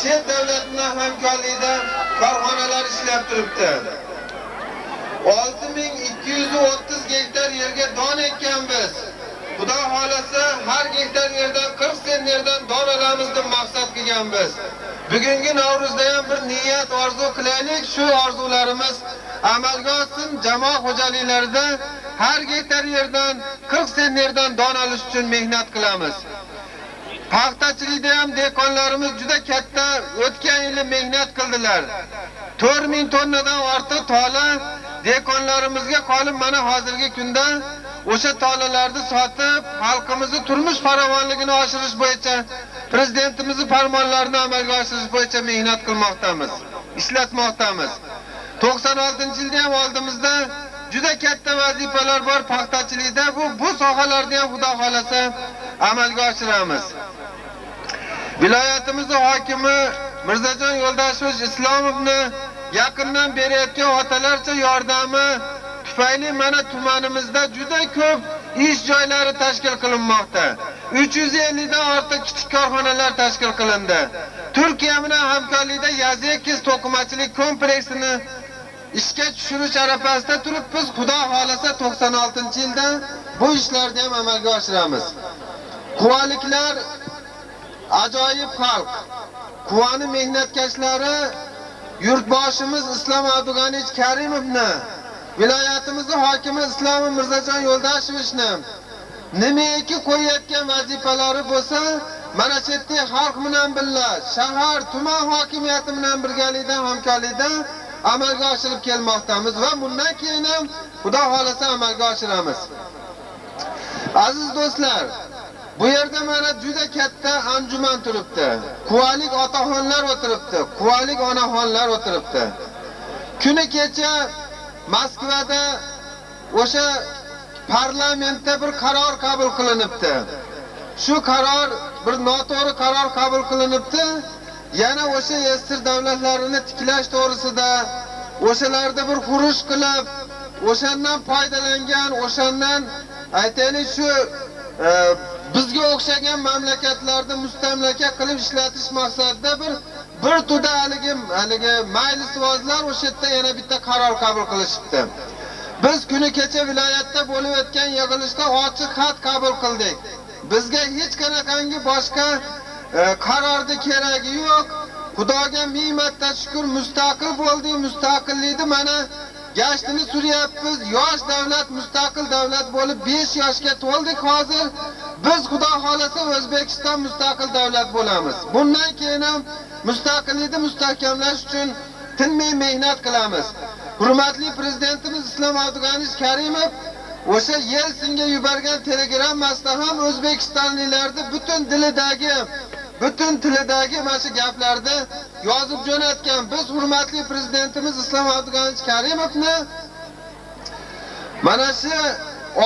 chet davlat bilan hamkorlikda korxonalar ishlab turibdi. 6230 gektar yerga don ekkanmiz. Xudo xolasa har gektar yerdan 40 sen yerdan don olamiz deb maqsad qilganmiz. Bugungi Navruzda ham bir niyat orzu qilaylik, shu orzularimiz amalga oshsin. Jamoat xo'jaliklarida har gektar yerdan 40 sen yerdan don olish uchun mehnat qilamiz. Paxtachilikda ham dehqonlarimiz juda katta o'tgan yili mehnat qildilar. 4000 tonnadan ortiq tola dehqonlarimizga qolib, mana hozirgi kunda o'sha tolalarni sotib, xalqimizning turmush farovonligini oshirish bo'yicha prezidentimizning farmonlarini amalga oshirish bo'yicha mehnat qilmoqdamiz, ishlatmoqdamiz. 96-yilda ham oldimizda juda katta vazifalar bor paxtachilikda. Bu sohalarni ham Xudo xolasa amalga oshiramiz. Viloyatimizning hokimi Mirzajon Yo'ldashevich Islomovni yaqindan berayotgan otalarcha yordami tufayli mana tumanimizda juda ko'p ish joylari tashkil qilinmoqda. 350 dan ortiq kichik korxonalar tashkil qilindi. Turkiya bilan hamkorlikda Yazekis to'qimachilik kompleksini ishga tushirish arafasida turibmiz. Xudo xolasa 96-yilda bu ishlarni ham amalga oshiramiz. Quvaliklar ajoyib xalq. Quvani mehnatkashlari yurtboshimiz Islom Abdug'anich Karimovni, viloyatimizning hokimi Islom Mirzajon Yo'ldashevichni nimaiki qo'yayotgan vazifalari bo'lsa, mana shu yerda xalq bilan birga, shahar, tuman hokimiyati bilan birgalikda, hamkorlikda amalga oshirib kelmoqdamiz va bundan keyin ham Xudo xolasa amalga oshiramiz. Aziz do'stlar, Bu yerda mana juda katta anjuman turibdi. Quvalik otaxonlar o'tiribdi, quvalik onaxonlar o'tiribdi. Kuni kecha Moskvada o'sha parlamentda bir qaror qabul qilinibdi. Shu qaror bir noto'g'ri qaror qabul qilinibdi. Yana o'sha yasir davlatlarini tiklash to'g'risida o'shalarda bir xuruj qilib, o'shandan foydalangan, o'shandan aytaylik shu bizga o'xshagan mamlakatlarni mustamlaka qilib ishlatish maqsadida bir to'da haligi maylisvozlar o'sha yerda yana bitta qaror qabul qilishibdi. Biz kuni kecha viloyatda bo'lib o'tgan yig'ilishda ochiq xat qabul qildik. Bizga hech qanaqangi boshqa qarorni keragi yo'q. Xudoga ming marta shukr, mustaqil bo'ldik, mustaqillikni mana gashtini suryapmiz. Yosh davlat, mustaqil davlat bo'lib 5 yoshga to'ldik hozir. Biz xudo xolasa O'zbekiston mustaqil davlat bo'lamiz. Bundan keyin ham mustaqillikni mustahkamlash uchun tinmay mehnat qilamiz. Hurmatli prezidentimiz Islom Abdug'aniy Karimov o'sha Yelsinga yuborgan telegrammasida ham O'zbekistonliklarni butun tilidagi mana shu gaplarni yozib jo'natgan. Biz hurmatli prezidentimiz Islom Abdug'aniy Karimovni mana shu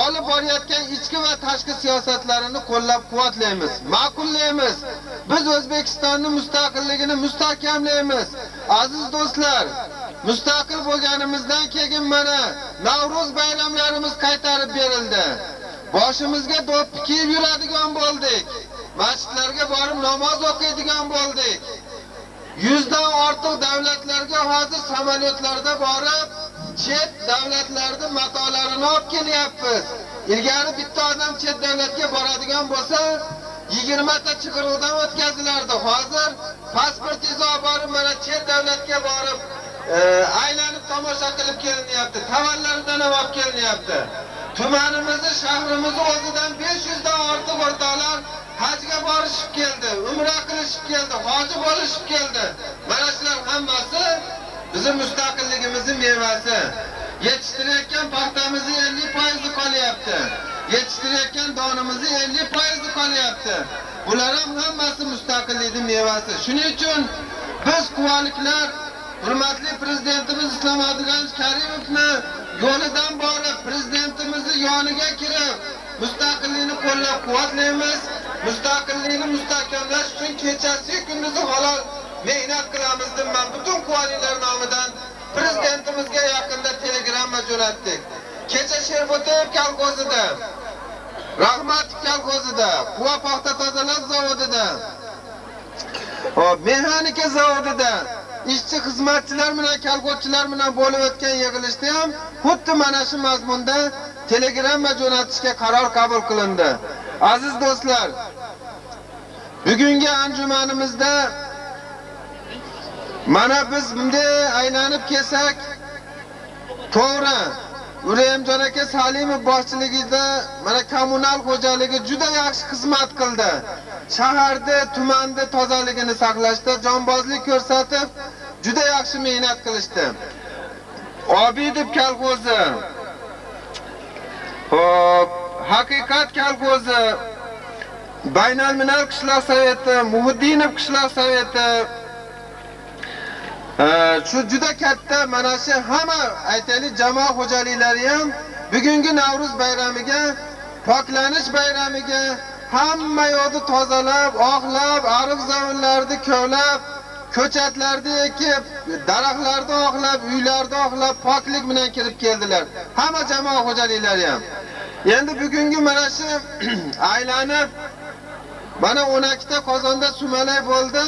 olib borayotgan ichki va tashqi siyosatlarini qo'llab-quvvatlaymiz, ma'qullaymiz. Biz O'zbekistonning mustaqilligini mustahkamlaymiz. Aziz do'stlar, mustaqil bo'lganimizdan keyin mana Navro'z bayramlarimiz qaytarib berildi. Boshimizga do'ppi kiyib yuradigan bo'ldik. Masjidlarga borib namoz o'qiydigan bo'ldik. 100 dan ortiq davlatlarga hozir samolyotlarda borib, chet davlatlarning matolarini olib kelyapmiz. Ilgari bitta odam chet davlatga boradigan bo'lsa, 20 ta chiqiruvdan o'tkazilardi. Hozir pasportingizni olib borib, mana chet davlatga borib, aylanib tomosha qilib kelinyapti. Tavallaridan ham olib kelinyapti. Tumanimizni, shahrimizni o'zidan 500 dan ortiq o'rtoqlar hajga borishib keldi, umra qilishib keldi, hoji bo'lishib keldi. Mana shular hammasi bizim mustaqilligimizning mevasi. Yetishtirayotgan paxtamizni 50% qolyapti. Yetishtirayotgan donimizni 50% qolyapti. Bular ham hammasi mustaqillikning mevasi. Shuning uchun biz quvaliklar hurmatli prezidentimiz Islom Abdug'aniy Karimovni yo'lidan borib, prezidentimizning yoniga kirib, mustaqillikni qo'llab-quvvatlaymiz. Mustaqillikni mustahkamlash uchun kechasi kunduzi halol mehnat qilamiz deb men butun quvaliklar nomidan prezidentimizga yaqinda telegramma jo'natdik. Kecha Sherbotev kolxozida, Rahmatov kolxozida, Quva paxta tozalash zavodida, mexanika zavodida ishchi xizmatchilar bilan kolxozchilar bilan bo'lib o'tgan yig'ilishda ham xuddi mana shu mazmunda telegramma jo'natishga qaror qabul qilindi. Aziz do'stlar, bugungi anjumanimizda mana biz bunday aylanib kelsak, to'g'ri, Urayimjon aka Salimov boshchiligida mana kommunal xo'jaligi juda yaxshi xizmat qildi. Shaharda, tumanda tozaligini saqlashda jonbozlik ko'rsatib, juda yaxshi mehnat qilishdi. Obidov kolxozi, Haqiqat kolxozi, Baynalminal qishloq soveti, Muhiddinov qishloq soveti, shu juda katta mana shu hamma aytaylik jamoat xo'jaliklari ham bugungi Navro'z bayramiga, poklanish bayramiga hamma yo'lni tozalab, oqlab, ariq zaminlarni kovlab, ko'chatlarni ekib, daraxtlarni oqlab, uylarni oqlab, poklik bilan kirib keldilar. Hamma jamoat xo'jaliklari ham. Endi bugungi mana shu aylanib mana 12 ta Qozonda sumalak bo'ldi.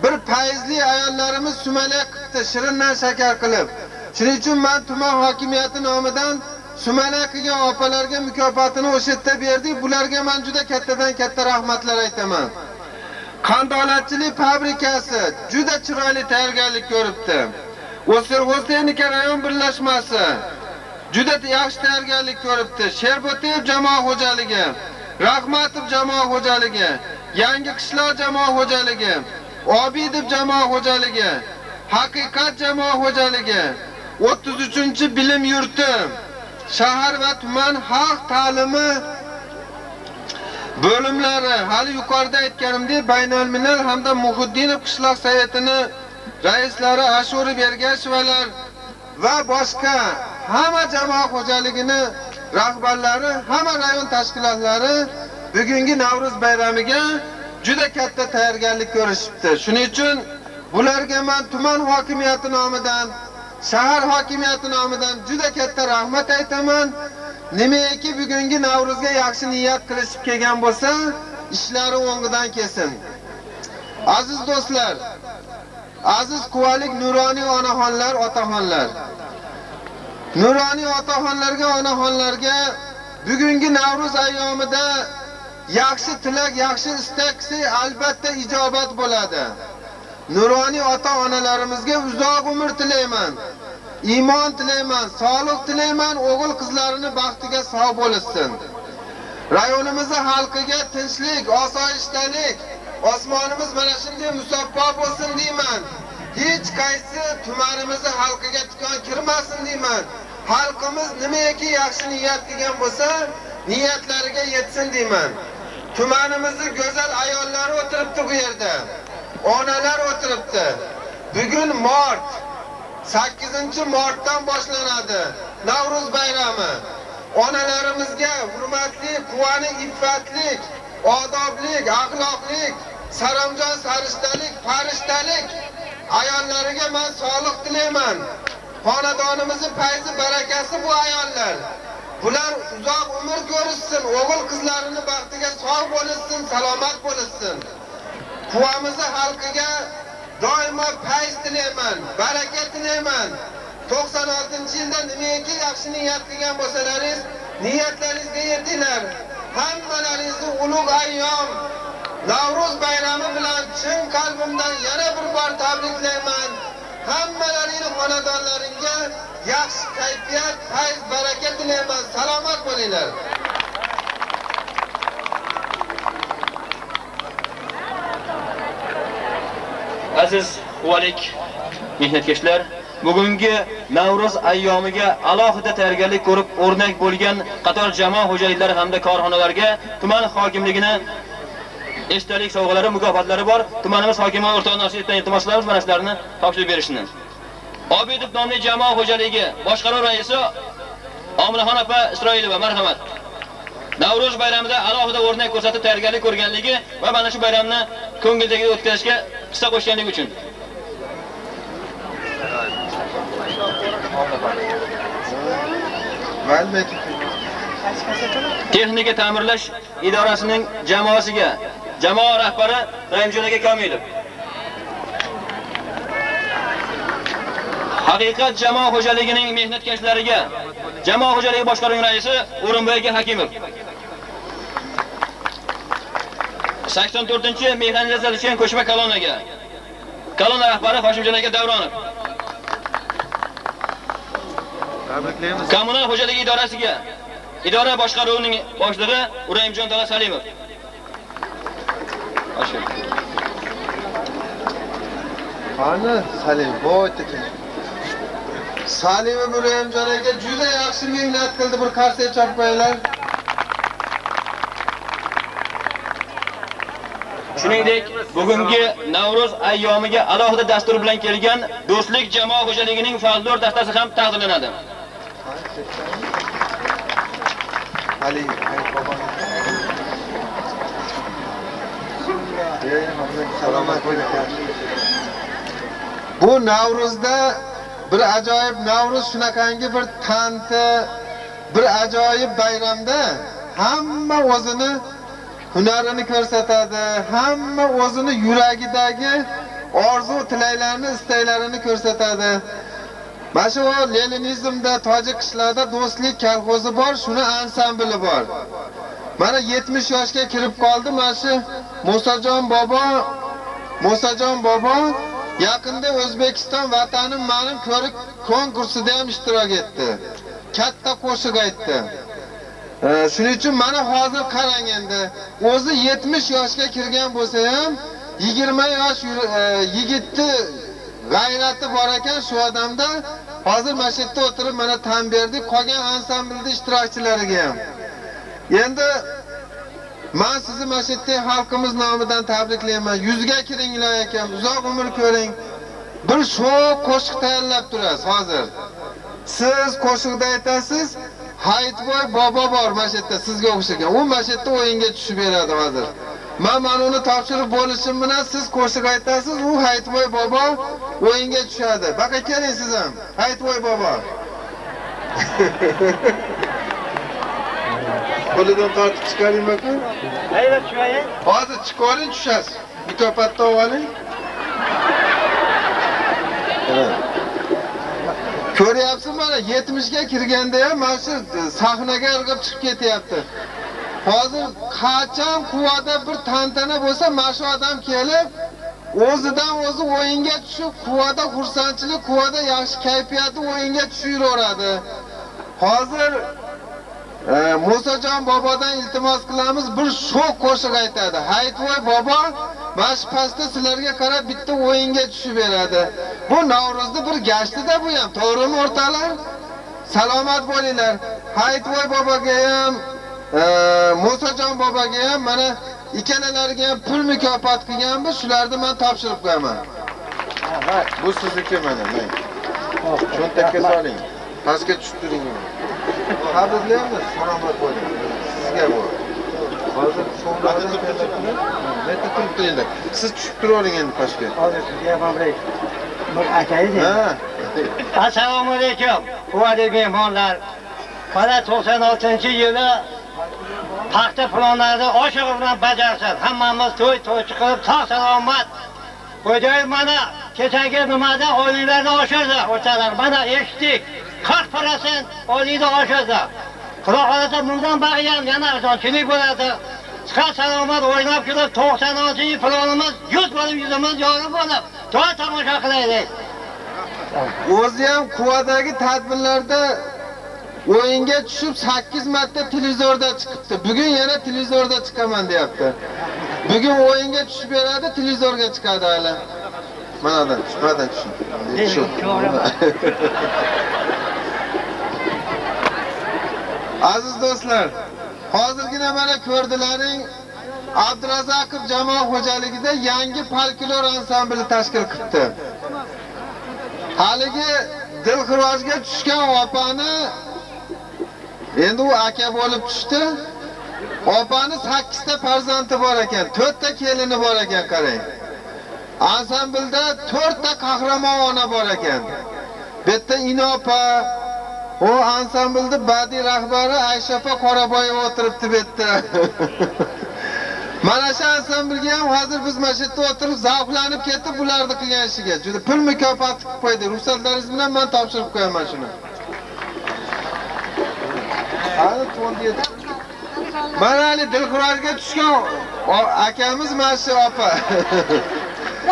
Bir faizli ayollarimiz sumalak qildi, shirindan shakar qilib. Shuning uchun men tuman hokimiyati nomidan sumalak qilgan opalarga mukofotini o'sha yerda berdik. Bularga men juda kattadan katta rahmatlar aytaman. Qandolatchilik fabrikasi juda chiroyli tayyorgarlik ko'ribdi. O'sir-Xo'staynika rayon birlashmasi juda yaxshi tayyorgarlik ko'ribdi. Sherbotev jamoat xo'jaligi, Rahmatov jamoat xo'jaligi, Yangi qishloq jamoat xo'jaligi, Obidov jamoat xo'jaligi, Haqiqat jamoat xo'jaligi, 33-bilim yurti, shahar va tuman xalq ta'limi bo'limlari, hali yuqorida aytganimdek, Baynalmilal hamda Muhiddinov qishloq sovetini raislari, Ashuri Bergashevalar va boshqa hamma jamoa xo'jaligini rahbarlari, hamma rayon tashkilotlari bugungi Navro'z bayramiga juda katta tayyorgarlik ko'rishibdi. Shuning uchun bularga men tuman hokimiyati nomidan, shahar hokimiyati nomidan juda katta rahmat aytaman. Nimaiki bugungi Navro'zga yaxshi niyat qilishib kelgan bo'lsa, ishlari o'ngidan kelsin. Aziz do'stlar, aziz quvalik nuroniy onaxonlar, otaxonlar. Nuroniy otaxonlarga, onaxonlarga bugungi Navro'z ayyomida yaxshi tilak, yaxshi istaksa albatta ijobat bo'ladi. Nuroniy ota-onalarimizga uzoq umr tilayman. Iymon tilayman, sog'lik tilayman, o'g'il qizlarini baxtiga sog' bo'lsin. Rayonimiz xalqiga tinchlik, osoyishtalik, osmonimiz mana shunday musaffo bo'lsin deyman. Hech qaysi tumanimiz xalqiga tikon kirmasin deyman. Xalqimiz nimaiki yaxshi niyat qilgan bo'lsa, niyatlariga yetsin deyman. Tumanimizning go'zal ayollari o'tiribdi bu yerda. Onalar o'tiribdi. Bugun mart 8-martdan boshlanadi Navro'z bayrami. Onalarimizga hurmatli, quvonchi, iffatlik, odoblik, axloqlik, saramjon sarishtalik, farishtalik ayollariga men sog'lik tilayman. Xonadonimizning fayzi barakasi bu ayollar. Bular uzoq umr ko'rishsin, o'g'il qizlarini baxtiga sog' bo'lsin, salomat bo'lsin. Quvamizni xalqiga doimo fayz tilayman, baraka tilayman. 96-yilda nimaiki yaxshi niyat qilgan bo'lsalaringiz, niyatlaringizga yetinglar. Hammalaringizni ulug' ayyom Navro'z bayrami bilan chin qalbimdan yana bir bor tabriklayman. Hammalaringiz xonadonlaringga yaxshi kayfiyat, fayz, baraka tilayman. Salomat bo'linglar. Aziz quvalik mehnatkashlar, bugungi Navro'z ayyomiga alohida tayyorgarlik ko'rib o'rnak bo'lgan qator jamoa xo'jaliklari hamda korxonalarga tuman hokimligini esdalik sovg'alari, mukofotlari bor. Tumanimiz hokimi o'rtoq Nosirdan iltimos qilamiz mana shularni topshirib berishni. Obidov nomli jamoa xo'jaligi boshqaruv raisi Ominaxon opa Isroilova, marhamat. Navro'z bayramida alohida o'rnak ko'rsatib tayyorgarlik ko'rganligi va mana shu bayramni ko'ngildagi o'tkazishga hissa qo'shganligi uchun. Texnika ta'mirlash idorasining jamoasiga, jamoa rahbari Raimjon aka Komilov. Haqiqat jamoa xo'jaligining mehnatkashlariga, jamoa xo'jaligi boshqaruv raisi O'rinboy aka Hakimov. 84-mexanizatsiya ko'chma kolonaga, kolona rahbari Hoshimjon aka Davronov. Kommunal xo'jaligi idorasiga, idora boshqaruvining boshlig'i Uraimjon Tala Salimov. Qani Salim, bo'ytiki. Salimov Uraimjon aka juda yaxshi mehnat qildi, bir qarsak chopmaylar. Shuningdek, bugungi Navro'z ayyomiga alohida dastur bilan kelgan Do'stlik jamoa xo'jaligining fazdor dastasi ham taqdirlanadi. Ali, salomat bo'ling. Bu Navro'zda bir ajoyib Navro'z shunaqangi bir tanti, bir ajoyib bayramda hamma o'zini hunarini ko'rsatadi, hamma o'zini yuragidagi orzu tilaylarini, istaklarini ko'rsatadi. Mana shu Leninizmda tojik qishloqida Do'stlik kolxozi bor, shuni ansambli bor. Mana 70 yoshga kirib qoldi, mana shu Musajon bobo yaqinda O'zbekiston vatanim mening ko'rik konkursida ham ishtirok etdi. Katta qo'shiq aytdi. Shuning uchun mana hozir qarang endi, o'zi 70 yoshga kirgan bo'lsa ham 20 yosh yigitni g'ayrati bor ekan shu odamda. Hozir mana shu yerda o'tirib mana tan berdik qolgan ansamblda ishtirokchilariga ham. Endi Men sizni mana shu yerda xalqimiz nomidan tabriklayman. Yuzga kiringlar ekan, uzoq umr ko'ring. Bir sho'x qo'shiq tayyorlab turasiz hozir. Siz qo'shiqda aytasiz, Hayitboy bobo bor mana shu yerda sizga o'xshagan. U mana shu yerda o'yinga tushib beradi hozir. Men uni topshirib bo'lishim bilan siz qo'shiq aytasiz, u Hayitboy bobo o'yinga tushadi. Baqa keling siz ham. Hayitboy bobo. Qo'lidan tortib chiqaringmi-ku? Hayda tushaylik. Hozir chiqaring, tushasiz. Mukofotni oling. Ko'ryapsiz mana 70 ga kirganda ham mana shu sahnaga irg'ib chiqib ketyapti. Hozir qachon quvada bir tantana bo'lsa, mana shu odam kelib o'zidan o'zi o'yinga tushib, quvada xursandchilik, quvada yaxshi kayfiyatni o'yinga tushiraveradi. Hozir Musajon bobodan iltimos qilamiz, bir sho'x qo'shiq aytadi. Hayitvoy bobo mana pastda sizlarga qarab bitta o'yinga tushib beradi. Bu Navro'zda bir gashti-da bu ham, to'g'rimi o'rtalar? Salomat bo'linglar. Hayitvoy boboga ham, Musajon boboga ham mana ikkalalariga ham pul mukofot qilganmiz, shularni men topshirib qo'yaman. Bu sizniki mana. Cho'ntakka soling. Pastga tushib turing. Tabriklaymiz, salomat bo'ling. Sizga bu. Hozir so'nglardan keladi. Neta turib turinglar. Siz tushib turavering endi pastga. Hozir sizga ham bir akaydi. Ha. Assalomu alaykum. Quvvatli mehmonlar. Mana 96-yili paxta planlarini oshig'i bilan bajarsin. Hammamiz to'y qilib sog' salomat. Xo'jayin mana kechagi nimada oyliklarni oshirdi o'rtalar. Mana eshitdik. 40% oylikni oshirdi. Xudo xolasa bundan bari ham yana arzonchilik bo'ladi. Sog' salomat o'ynab kelib 96-yil planimiz 100 bo'lib yuzimiz yorib bo'lib to'y tomosha qilaylik. O'zi ham quvadagi tadbirlarda o'yinga tushib 8 marta televizorda chiqibdi. Bugun yana televizorda chiqaman deyapti. Bugun o'yinga tushib beradi, televizorga chiqadi hali. Manadan tushmadan tushun. Aziz do'stlar, hozirgina mana ko'rdilaring, Abdurazakov jamoa xo'jaligida yangi folklor ansambli tashkil qildi. Haligi Dilxirojga tushgan opani endi u aka bo'lib tushdi. Opani 8 ta farzandi bor ekan, 4 ta kelini bor ekan, qarang. Ansamblda 4 ta qahramon ona bor ekan. Bitta Inopa, o ansamblda badiiy rahbari Ayshafa Qoraboyeva o'tiribdi bu yerda. Mana shu ansamblga ham hozir biz mana shu yerda o'tirib zavqlanib ketib bularni qilgan ishiga. Juda pul mukofoti qilib qo'ydi. Ruxsatlaringiz bilan men topshirib qo'yaman shuni. Hali to'ndiydi. Mana hali Dilxirojga tushgan akamiz mana shu opa.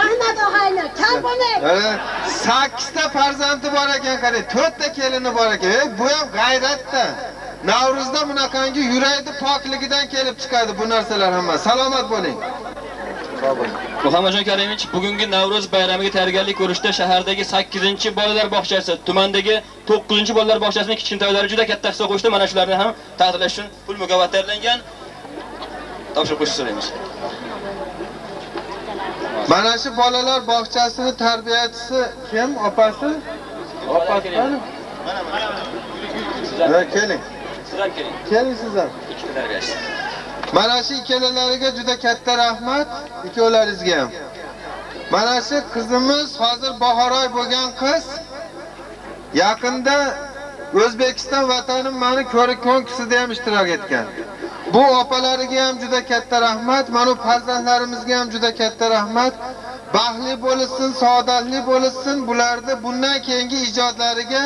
Rahmat og'ayni, kam bo'lmang. 8 ta farzandi bor ekan, qarang, 4 ta kelini bor ekan. Bu ham g'ayratda. Navruzda bunaqangi yuraydi pokligidan kelib chiqadi bu narsalar hamma. Salomat bo'ling. Muhammadjon Karimov bugungi Navro'z bayramiga tayyorgarlik ko'rishda shahardagi 8-bolalar bog'chasi, tumandagi 9-bolalar bog'chasining kichkintoylari juda katta hissa qo'shdi. Mana shularni ham taqdirlash uchun pul mukofot tayyorlangan. Topshirib qo'yish so'raymiz. Mana shu bolalar bog'chasini tarbiyachisi kim? Opasi? Opasi. Mana keling. Siz ham keling. Keling siz ham. Ikkita tarbiyachisi. Mana shu ikkalalariga juda katta rahmat, ikkovlaringizga ham. Mana shu qizimiz hozir Bahoroy bo'lgan qiz. Yaqinda O'zbekiston vatanim meni ko'rik konkursida ham ishtirok etgan. Bu opalariga ham juda katta rahmat, mana farzandlarimizga ham juda katta rahmat. Baxtli bo'lsin, saodatli bo'lsin, bularda bundan keyingi ijodlariga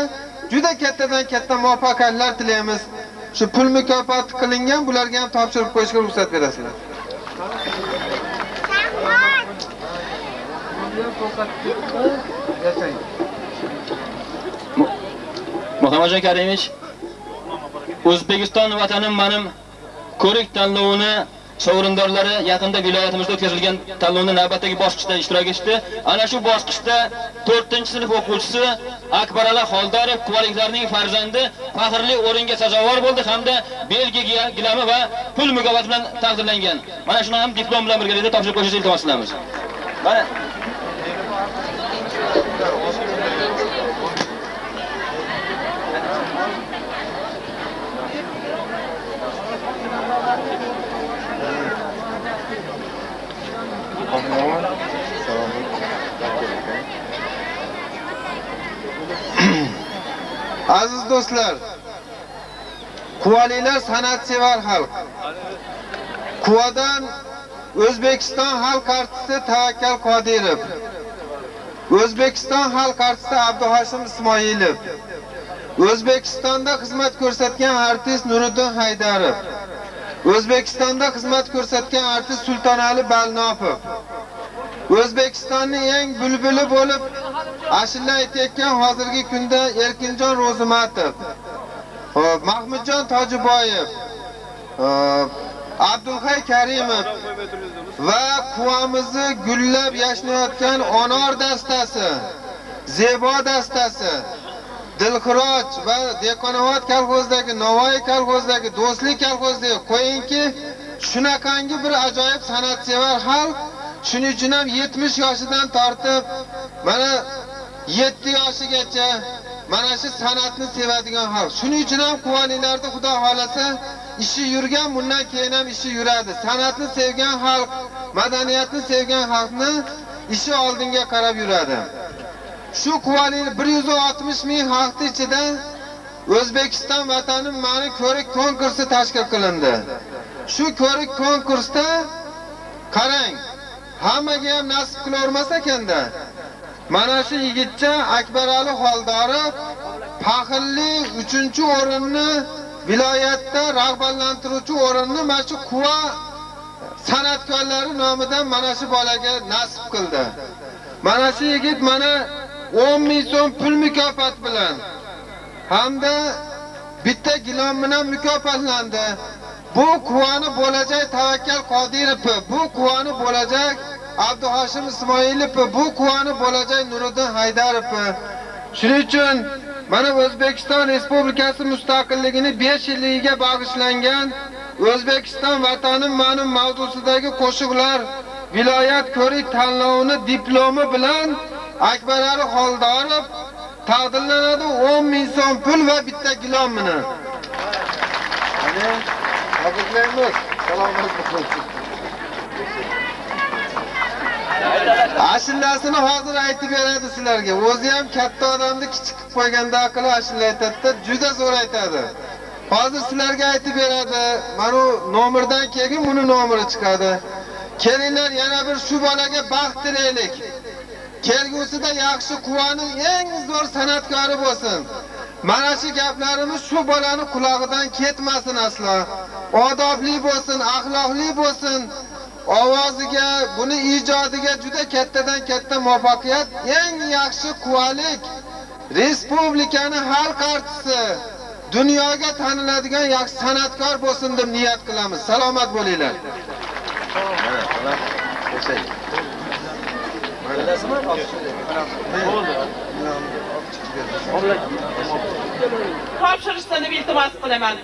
juda kattadan katta muvaffaqiyatlar tilaymiz. Shu pul mukofoti qilingan, bularga ham topshirib qo'yishga ruxsat berasizlar. Muhammadjon Karimov O'zbekiston vatanim mening ko'rik tanlovini sovrindorlari yaqinda viloyatimizda o'tkazilgan tanlovning navbatdagi bosqichda ishtirok etdi. Ana shu bosqichda 4-sinf o'quvchisi Akbarali Xoldorov quvaliklarning farzandi faxrli o'ringa sazovor bo'ldi hamda Belgiya gilami va pul mukofoti bilan taqdirlangan. Mana shuni ham diplom bilan birgalikda topshirib qo'yishingizni iltimos qilamiz. Mana Aziz do'stlar, Quvalilar san'atsevar xalq. Quvadan O'zbekiston xalq artisti Tavakkal Qodirov, O'zbekiston xalq artisti Abduhashim Ismoilov, O'zbekistonda xizmat ko'rsatgan artist Nuriddin Haydarov, O'zbekistonda xizmat ko'rsatgan artist Sultonali Balnopov, O'zbekistonning eng bulbuli bo'lib ashula aytayotgan hozirgi kunda Erkinjon Ro'zimatov, Mahmudjon Tojiboyev, Abdulhay Karimov va quvamizni gullab yashnayotgan Onor dastasi, Zebo dastasi, Dilxiroj va Dekonovat kolxozidagi, Navoiy kolxozidagi, Do'stlik kolxozidagi qo'yingki, shunaqangi bir ajoyib san'atsevar xalq. Shuning uchun ham 70 yoshidan tortib mana 7 yoshigacha mana shu san'atni sevadigan xalq. Shuning uchun ham quvalilarda Xudo xolasa ishi yurgan, bundan keyin ham ishi yuradi. San'atni sevgan xalq, madaniyatni sevgan xalqni ishi oldinga qarab yuradi. Shu quvalilar 160 ming xalqning ichida O'zbekiston vatanim mani ko'rik konkursi tashkil qilindi. Shu ko'rik konkursda qarang, hammaga ham nasib qilavermas ekanda. Mana shu yigitcha Akbarali Xoldorov faxrli 3-o'rinni viloyatda rag'batlantiruvchi o'rinni mana shu Quva san'atkorlari nomidan mana shu bolaga nasib qildi. Mana shu yigit mana 10 ming so'm pul mukofot bilan hamda bitta gilom bilan mukofotlandi. Bu quvani bo'lajak Tavakkal Qodirov, bu quvani bo'lajak Abduhashim Ismoilov, bu quvani bo'lajak Nuriddin Haydarov. Shuning uchun mana O'zbekiston Respublikasi mustaqilligini 5 yilligiga bag'ishlangan O'zbekiston vatanim ma'lum mavzusidagi qo'shiqlar viloyat ko'rik tanlovini diplomi bilan Akbarali Xoldorov taqdirlanadi. 10 ming so'm pul va bitta gilom bilan. Tabriklaymiz. Salomat bo'lsin. Ashullasini hozir aytib beradi sizlarga. O'zi ham katta odamni kichik qilib qo'yganda aqli ashulla aytadi, juda zo'r aytadi. Hozir sizlarga aytib beradi. Mana nomerdan keyin buni nomeri chiqadi. Kelinglar yana bir shu bolaga baxt tilaylik. Kelgusida yaxshi Quvaning eng zo'r san'atkori bo'lsin. Mana shu gaplarimiz shu bolani quloqidan ketmasin aslo. Odobli bo'lsin, axloqli bo'lsin. Ovoziga, buni ijodiga juda kattadan katta muvaffaqiyat, eng yaxshi quvalik respublikani xalq artisti, dunyoga taniladigan yaxshi san'atkor bo'lsin deb niyat qilamiz. Salomat bo'linglar. Topshirishni iltimos qilaman.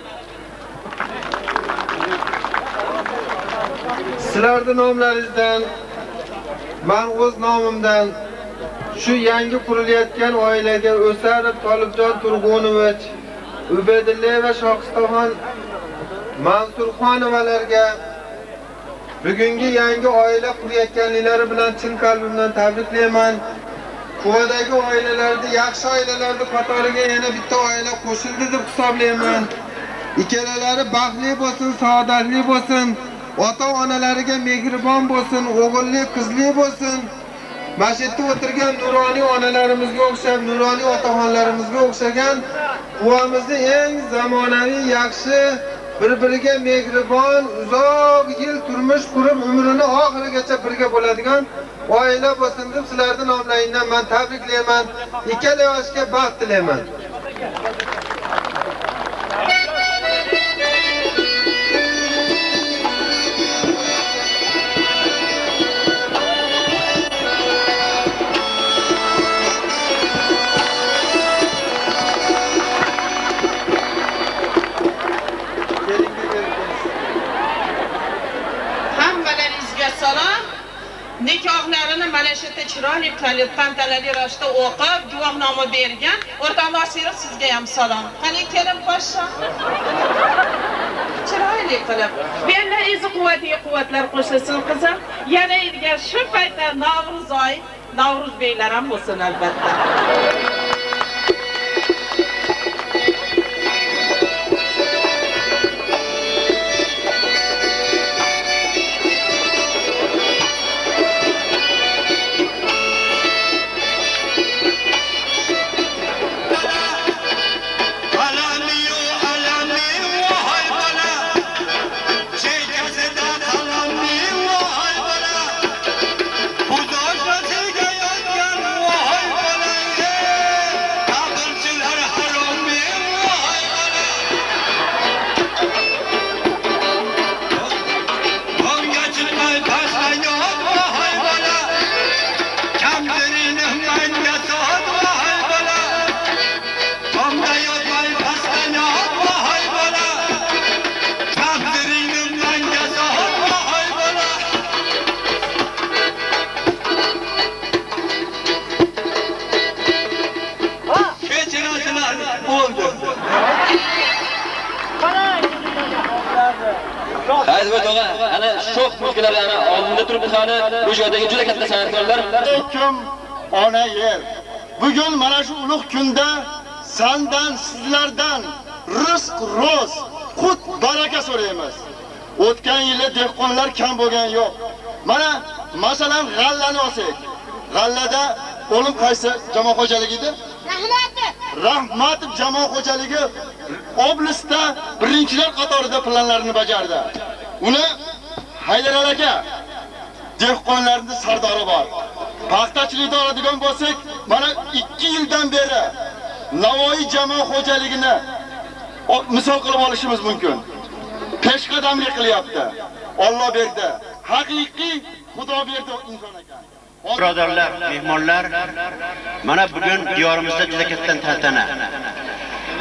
Sizlarning nomlaringizdan, men o'z nomimdan shu yangi qurilayotgan oilaga O'sarov Tolibjon Turg'unovich, Ubaydilla va Shoqistaxon Mansurxonovalarga bugungi yangi oila qurayotganliklari bilan chin qalbimdan tabriklayman. Quvadagi oilalarda, yaxshi oilalarda qatoriga yana bitta oila qo'shildi deb hisoblayman. Ikkalalari baxtli bo'lsin, saodatli bo'lsin. Ota-onalariga mehribon bo'lsin, o'g'illi, qizli bo'lsin. Masjidda o'tirgan nuroniy onalarimizga o'xshab, nuroniy otaxonlarimizga o'xshagan quvamizning eng zamonaviy, yaxshi, bir-biriga mehribon, uzoq yil turmush qurib, umrini oxirigacha birga bo'ladigan oila bo'lsin deb sizlarning nomlaringizdan men tabriklayman. Ikkala yoshga baxt tilayman. chiroyli qilib, tantanali ravishda o'qib, guvohnoma bergan o'rtoq Nosirov sizga ham salom. Qani kelin poshsha. Chiroyli qilib. Bella izi quvvatiga quvvatlar qo'shilsin qizim. Yana ilgari shu paytda Navro'zoy, Navruz beylar ham bo'lsin albatta. Haydi tog'a, ana sho'x mulklar ana oldinda turibdi hali bu joydagi juda katta san'atkorlar. Alaykum ona yer. Bugun mana shu ulug' kunda sendan, sizlardan rizq, ro'z, qut, baraka so'raymiz. O'tgan yili dehqonlar kam bo'lgan yo'q. Mana masalan g'allani olsak. G'allada o'lim qaysi jamoat xo'jaligi edi? Rahmatov jamoat xo'jaligi oblastda birinchilar qatorida planlarini bajardi. Uni Haydar aka dehqonlarning sardori bor. Paxtachilikda oladigan bo'lsak, mana 2 yildan beri Navoiy jamoat xo'jaligini misol qilib olishimiz mumkin. Peshqadamlik qilyapti. Alloh berdi. Haqiqiy Xudo berdi inson ekan. Birodarlar, mehmonlar, mana bugun diyorimizda juda katta tantana.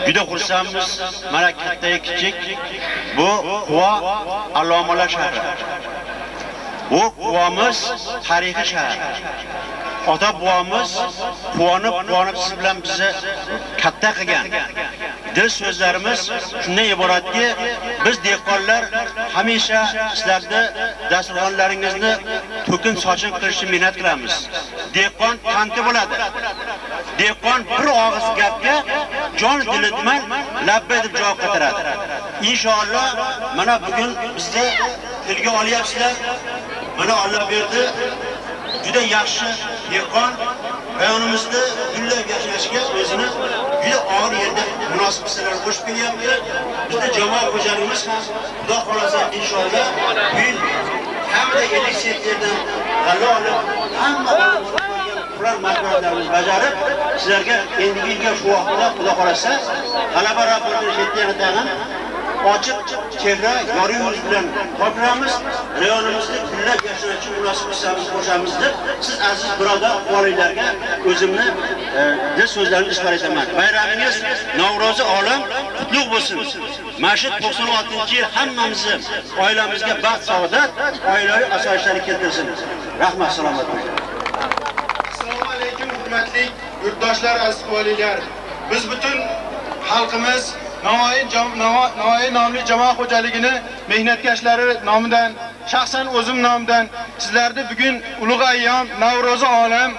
Juda xursandmiz. Mana katta kichik bu Quva Allomalar shahri. Bu Quvamiz tarixiy shahar. Ota buvomiz quvonib siz bilan bizni katta qilgan. Dil so'zlarimiz shundan iboratki, biz dehqonlar hamisha sizlarni dasturxonlaringizni to'kin sochin qilishni mehnat qilamiz. Dehqon tanti bo'ladi. Dehqon bir og'iz gapga jon dili bilan labbay deb javob qaytaradi. Inshaalloh mana bugun bizni tilga olyapsizlar. Mana Alloh berdi. Juda yaxshi dehqon rayonimizda gullab yashashga o'zini juda og'ir yerda munosib hissalar qo'shib kelyapti. Bizda jamoat xo'jaligimiz ham Xudo xolasa inshaalloh bu yil hamda 50 sektordan g'alla olib hamma plan majburiyatlarini bajarib sizlarga endigi yilga shu vaqtda Xudo xolasa g'alaba raportini yetayotgan ochiq chehra yorug' yuz bilan topilamiz. Rayonimizda gullab yashashga munosib hissamizni qo'shamiz deb siz aziz birodar quvoninglarga o'zimni dil so'zlarimni izhor etaman. Bayramingiz Navro'zi olam qutlug' bo'lsin. Mashid 96-yil hammamizni oilamizga baxt, saodat, oilaviy osoyishtalik keltirsin. Rahmat, salomat bo'ling. Assalomu alaykum hurmatli yurtdoshlar, aziz quvoninglar. Biz butun xalqimiz Navoiy nomli jamoat xo'jaligini mehnatkashlari nomidan, shaxsan o'zim nomidan sizlarni bugun ulug' ayyom Navro'zi olam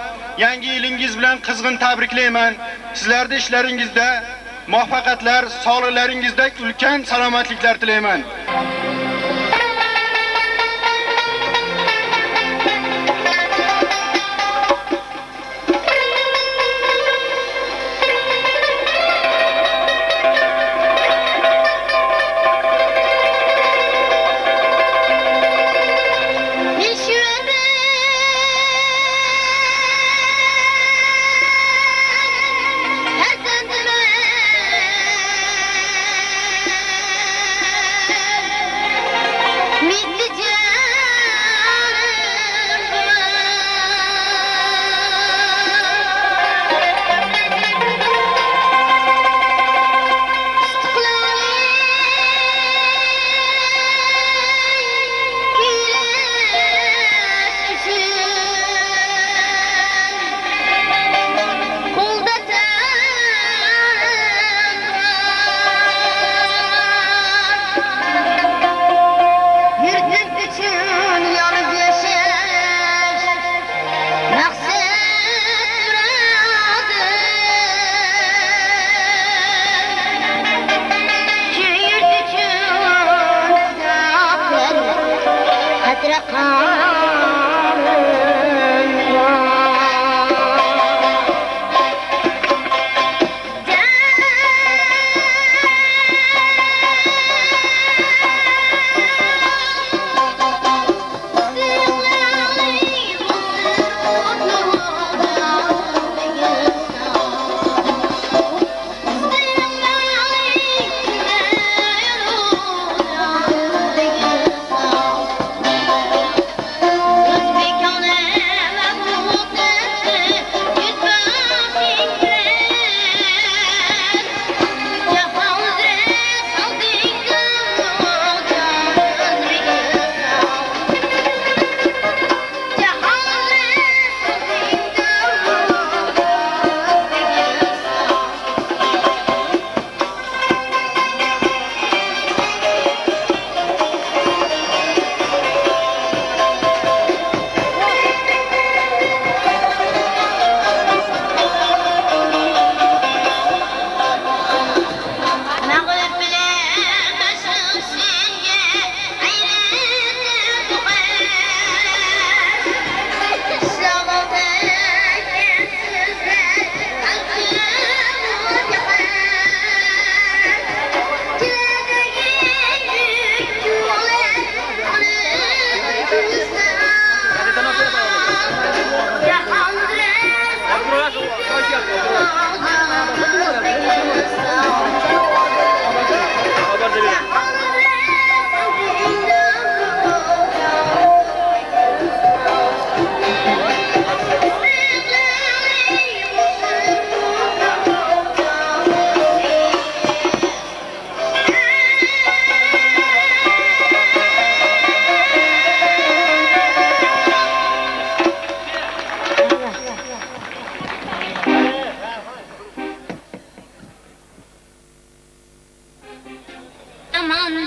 yangi yilingiz bilan qizg'in tabriklayman. Sizlarni ishlaringizda muvaffaqiyatlar, sog'liklaringizda ulkan salomatliklar tilayman. Her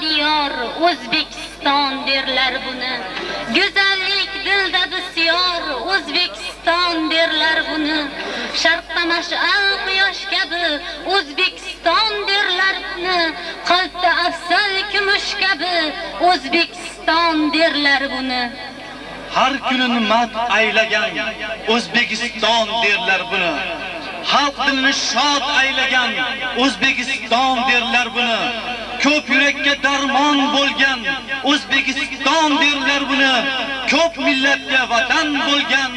diyor O'zbekiston derlar buni. Go'zallik dilda bisyor O'zbekiston derlar buni. Sharqda mash'al quyosh kabi O'zbekiston derlar buni. Qalbda afzal kumush kabi O'zbekiston derlar buni. Har kunini mat aylagan O'zbekiston derlar buni. Xalq dilini shod aylagan O'zbekiston derlar buni. Ko'p yurakka darmon bo'lgan O'zbekiston derlar buni. Ko'p millatga vatan bo'lgan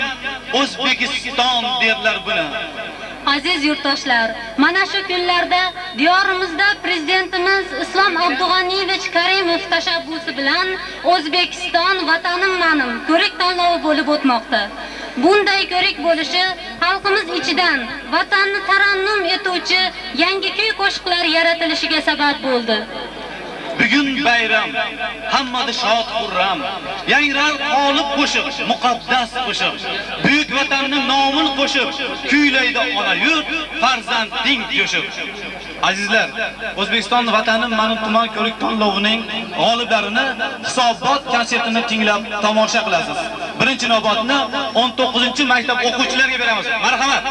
O'zbekiston derlar buni. Aziz yurtdoshlar, mana shu kunlarda diyorimizda prezidentimiz Islom Abdug'aniyevich Karimov tashabbusi bilan O'zbekiston vatanim mening ko'rik tanlovi bo'lib o'tmoqda. Bunday ko'rik bo'lishi xalqimiz ichidan vatanni tarannum etuvchi yangi kuy qo'shiqlar yaratilishiga sabab bo'ldi. Bugun bayram, hammada shod xurram. Yangrar g'olib qo'shiq, muqaddas qo'shiq. Buyuk vatanning nomini qo'shib, kuylaydi ona yurt, farzanding jo'shib. Azizlar, O'zbekiston vatanim mening tuman ko'rik tanlovining g'oliblarini hisobot konsertini tinglab tomosha qilasiz. Birinchi navbatni 19-maktab o'quvchilariga beramiz. Marhamat.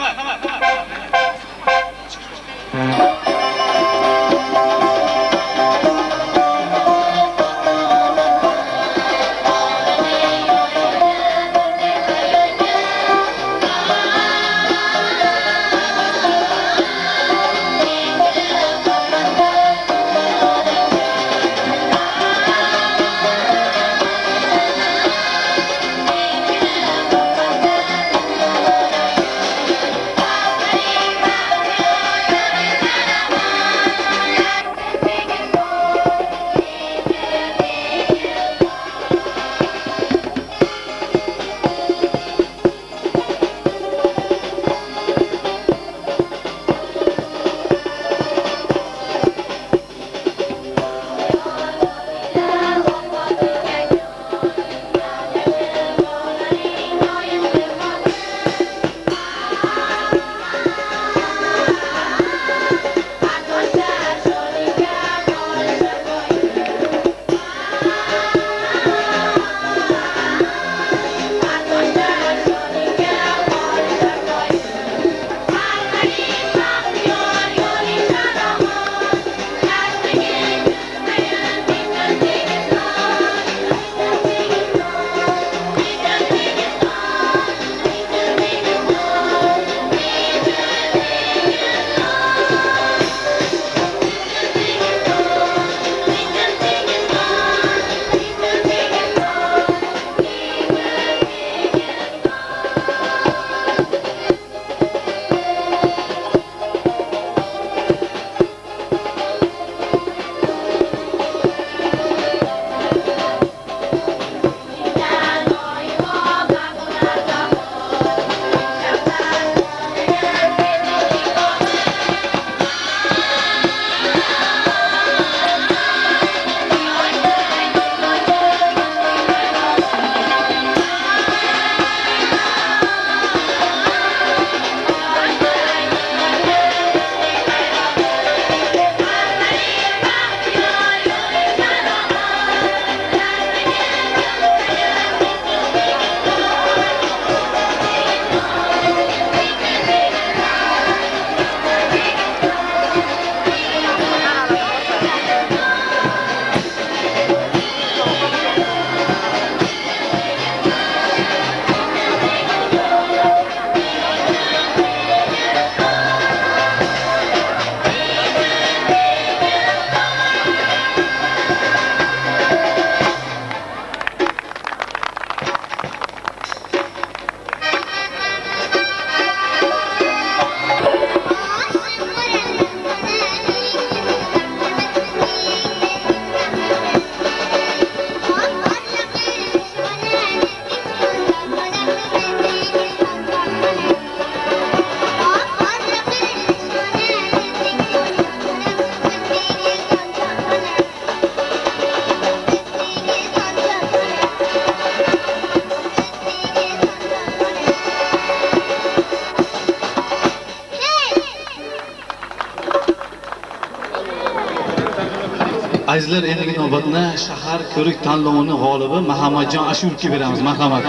Azizlar, endi navbatni shahar ko'rik tanlovining g'olibi Muhammadjon Ashurovga beramiz. Marhamat.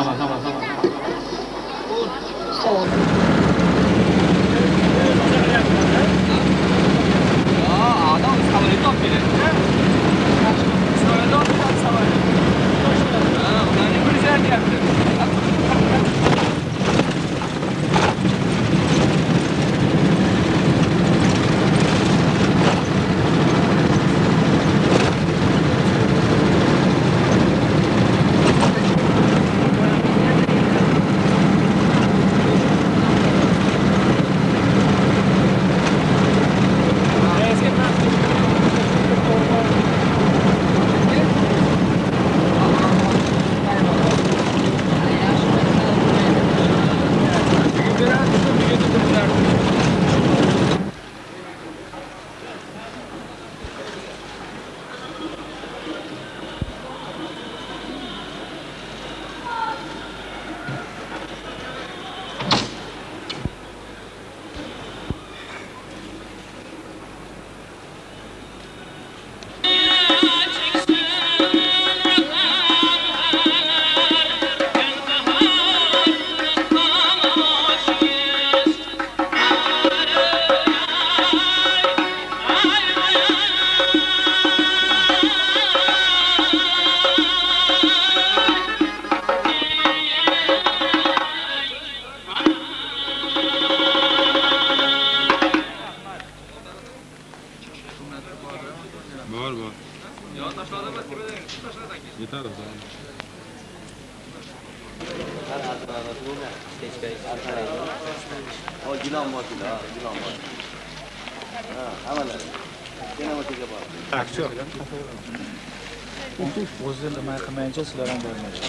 O'zi nima qilmayincha sizlar ham bormaysiz.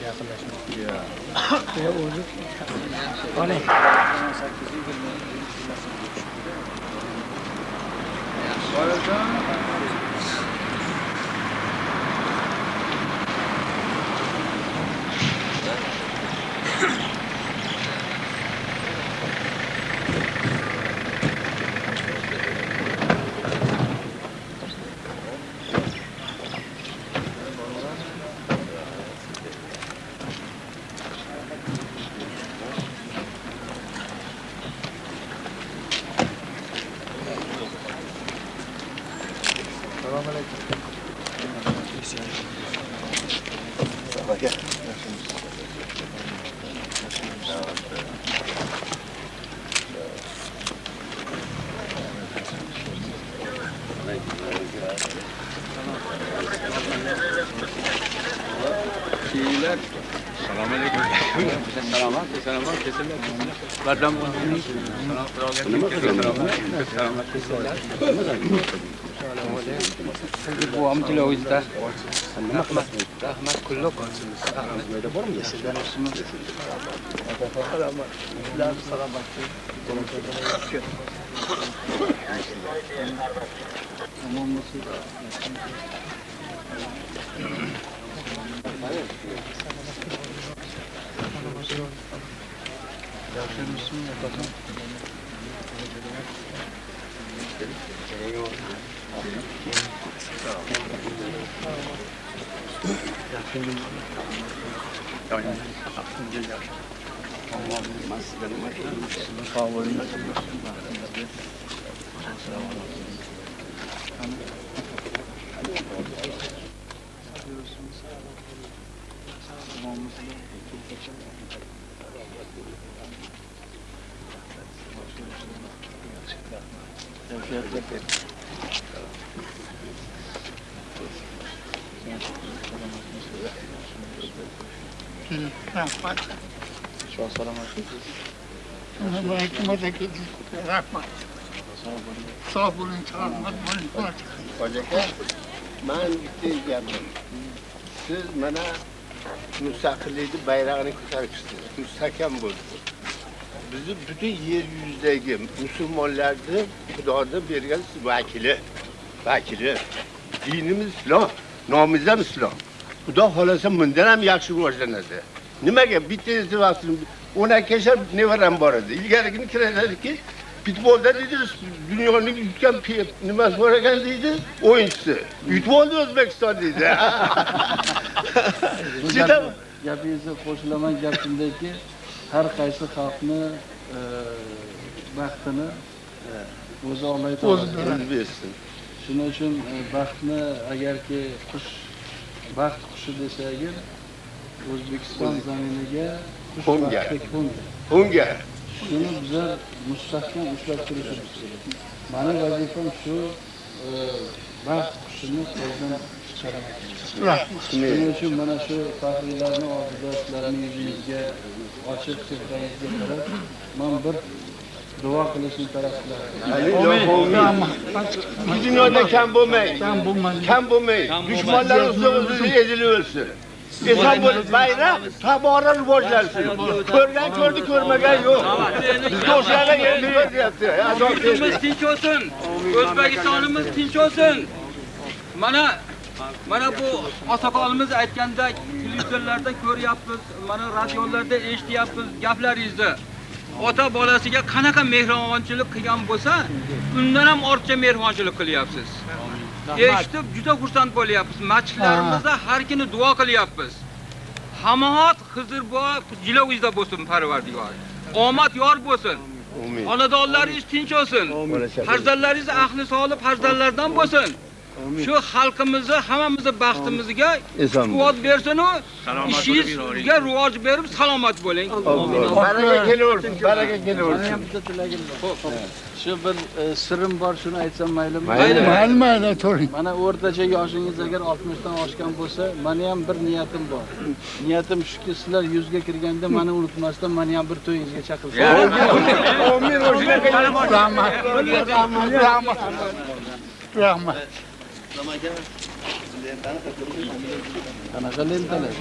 Yaqinlashmaysiz. Ya o'zi oling. Sağ olun, selamat bo'lin. Ben bitta gapim. Siz mana mustaqillikni bayrog'ini ko'taribsiz. Mustahkam bo'ldi. Bizni butun yer yuzidagi musulmonlarni Xudodan bergan vakili. Dinimiz islom, nomimiz ham islom. Xudo xolasa bundan ham yaxshi rivojlanadi. Nimaga bitta vaqtida 12 yashar nevaram bor edi. Ilgarigini kiradiki Futbolda deydi, dunyoning yutgan nimasi bor ekan deydi, o'yinchisi. Yutib oldi O'zbekiston deydi. Gapingizga qo'shilaman, gap shundayki, har qaysi xalqni baxtini o'zi Alloh taolo bersin. Shuning uchun baxtni agarki baxt qushi desak, O'zbekiston zaminiga Unga shuni bizlar mustahkam ushlab turishimiz kerak. Mani vazifam shu baxt qushini qo'ldan chiqaraman. Shuning uchun mana shu faxriylarni oldida sizlarning yuzingizga ochiq chehrangizga qarab, men bir duo qilishni taraf qilaman. Bu dunyoda kam bo'lmay, dushmanlar o'zini ezilib o'lsin. Eson bo'lib bayram tobora rivojlansin. Ko'rgan ko'rdi, ko'rmagan yo'q. Bizga o'shalar endi ko'ryapti. Yurtimiz tinch olsin. O'zbekistonimiz tinch olsin. Mana bu otaxonimiz aytgandek televizorlarda ko'ryapmiz, mana radiolarda eshityapmiz gaplaringizni. Ota bolasiga qanaqa mehribonchilik qilgan bo'lsa, undan ham ortiqcha mehribonchilik qilyapsiz. Eshitib juda xursand bo'lyapmiz. Masjidlarimizda har kuni duo qilyapmiz. Hamohat Xizrboy jilovingizda bo'lsin Parvardigor. Omad yor bo'lsin. Xonadonlaringiz tinch olsin. Farzandlaringiz ahli solih farzandlardan bo'lsin. Shu xalqimizni, hammamizni baxtimizga quvvat bersin u ishingizga rivoj berib salomat bo'ling. Baraka kelaversin, baraka kelaversin. Shu bir sirrim bor, shuni aytsam maylimi? Mayli, to'ring. Mana o'rtacha yoshingiz agar 60 dan oshgan bo'lsa, meni ham bir niyatim bor. Niyatim shuki, sizlar 100 ga kirganda meni unutmasdan meni ham bir to'yingizga chaqirsangiz. Amin. Rahmat. Qanaqa lentalar?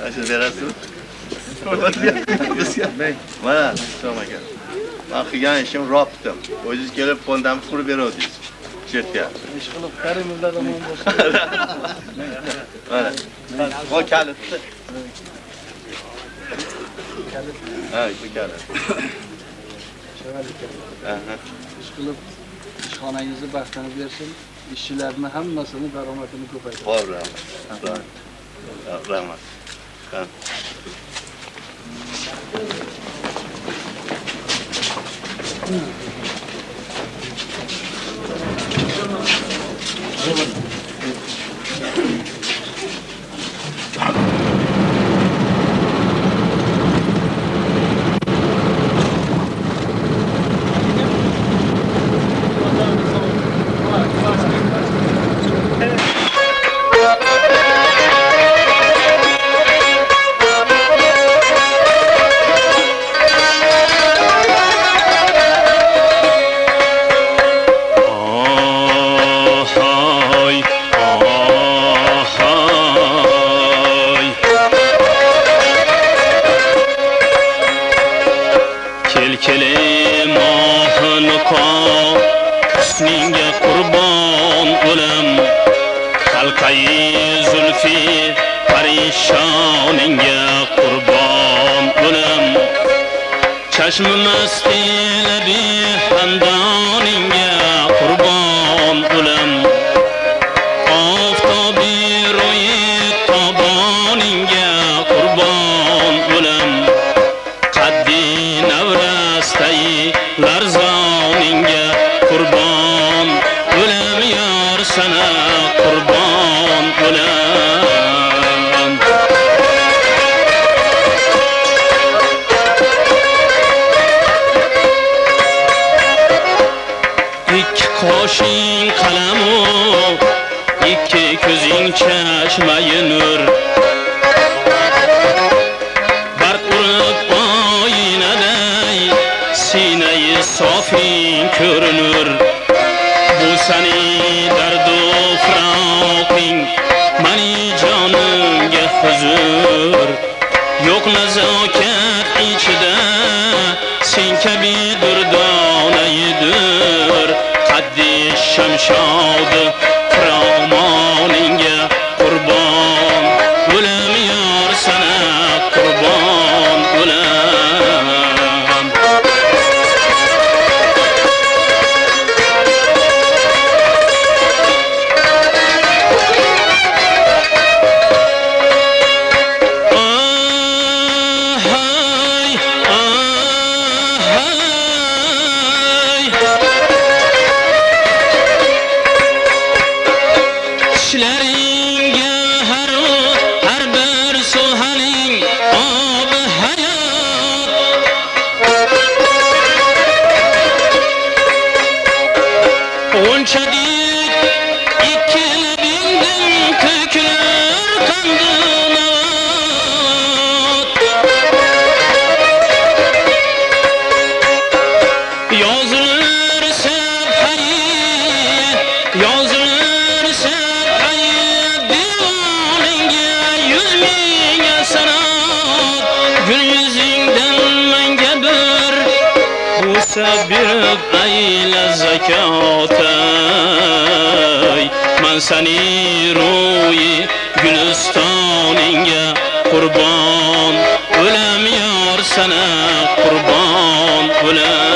Aşağı verasın. Mana, assalomu aka. Men qilgan ishim robtim. O'zingiz kelib qo'ldan qurib berasiz. Chertga. Ish qilib Karimovlar omon bo'lsin. Mana. Bu kalitni. Ha, bu kalit. Ish qilib ishxonangizni baxtini bersin. İşçilerini hammasini daromadini ko'paytirsin. Bor, rahmat. ikki qoshing qalamu ikki ko'zing chashmai nur barq urib oynaday sinai sofing ko'rinur bu sani dardu firoqing mani jonimga huzur yo'q nazokat ichida sen kabi durdonaydir qaddi shamshodi romoningga qurbon o'lim yor sana qurbon o'lim berib ayla zakotay man sani ro'yi gulistoningga qurbon o'lam yor sana qurbon o'lam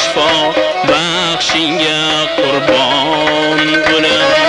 Shifo baxshinga qurbon o'lim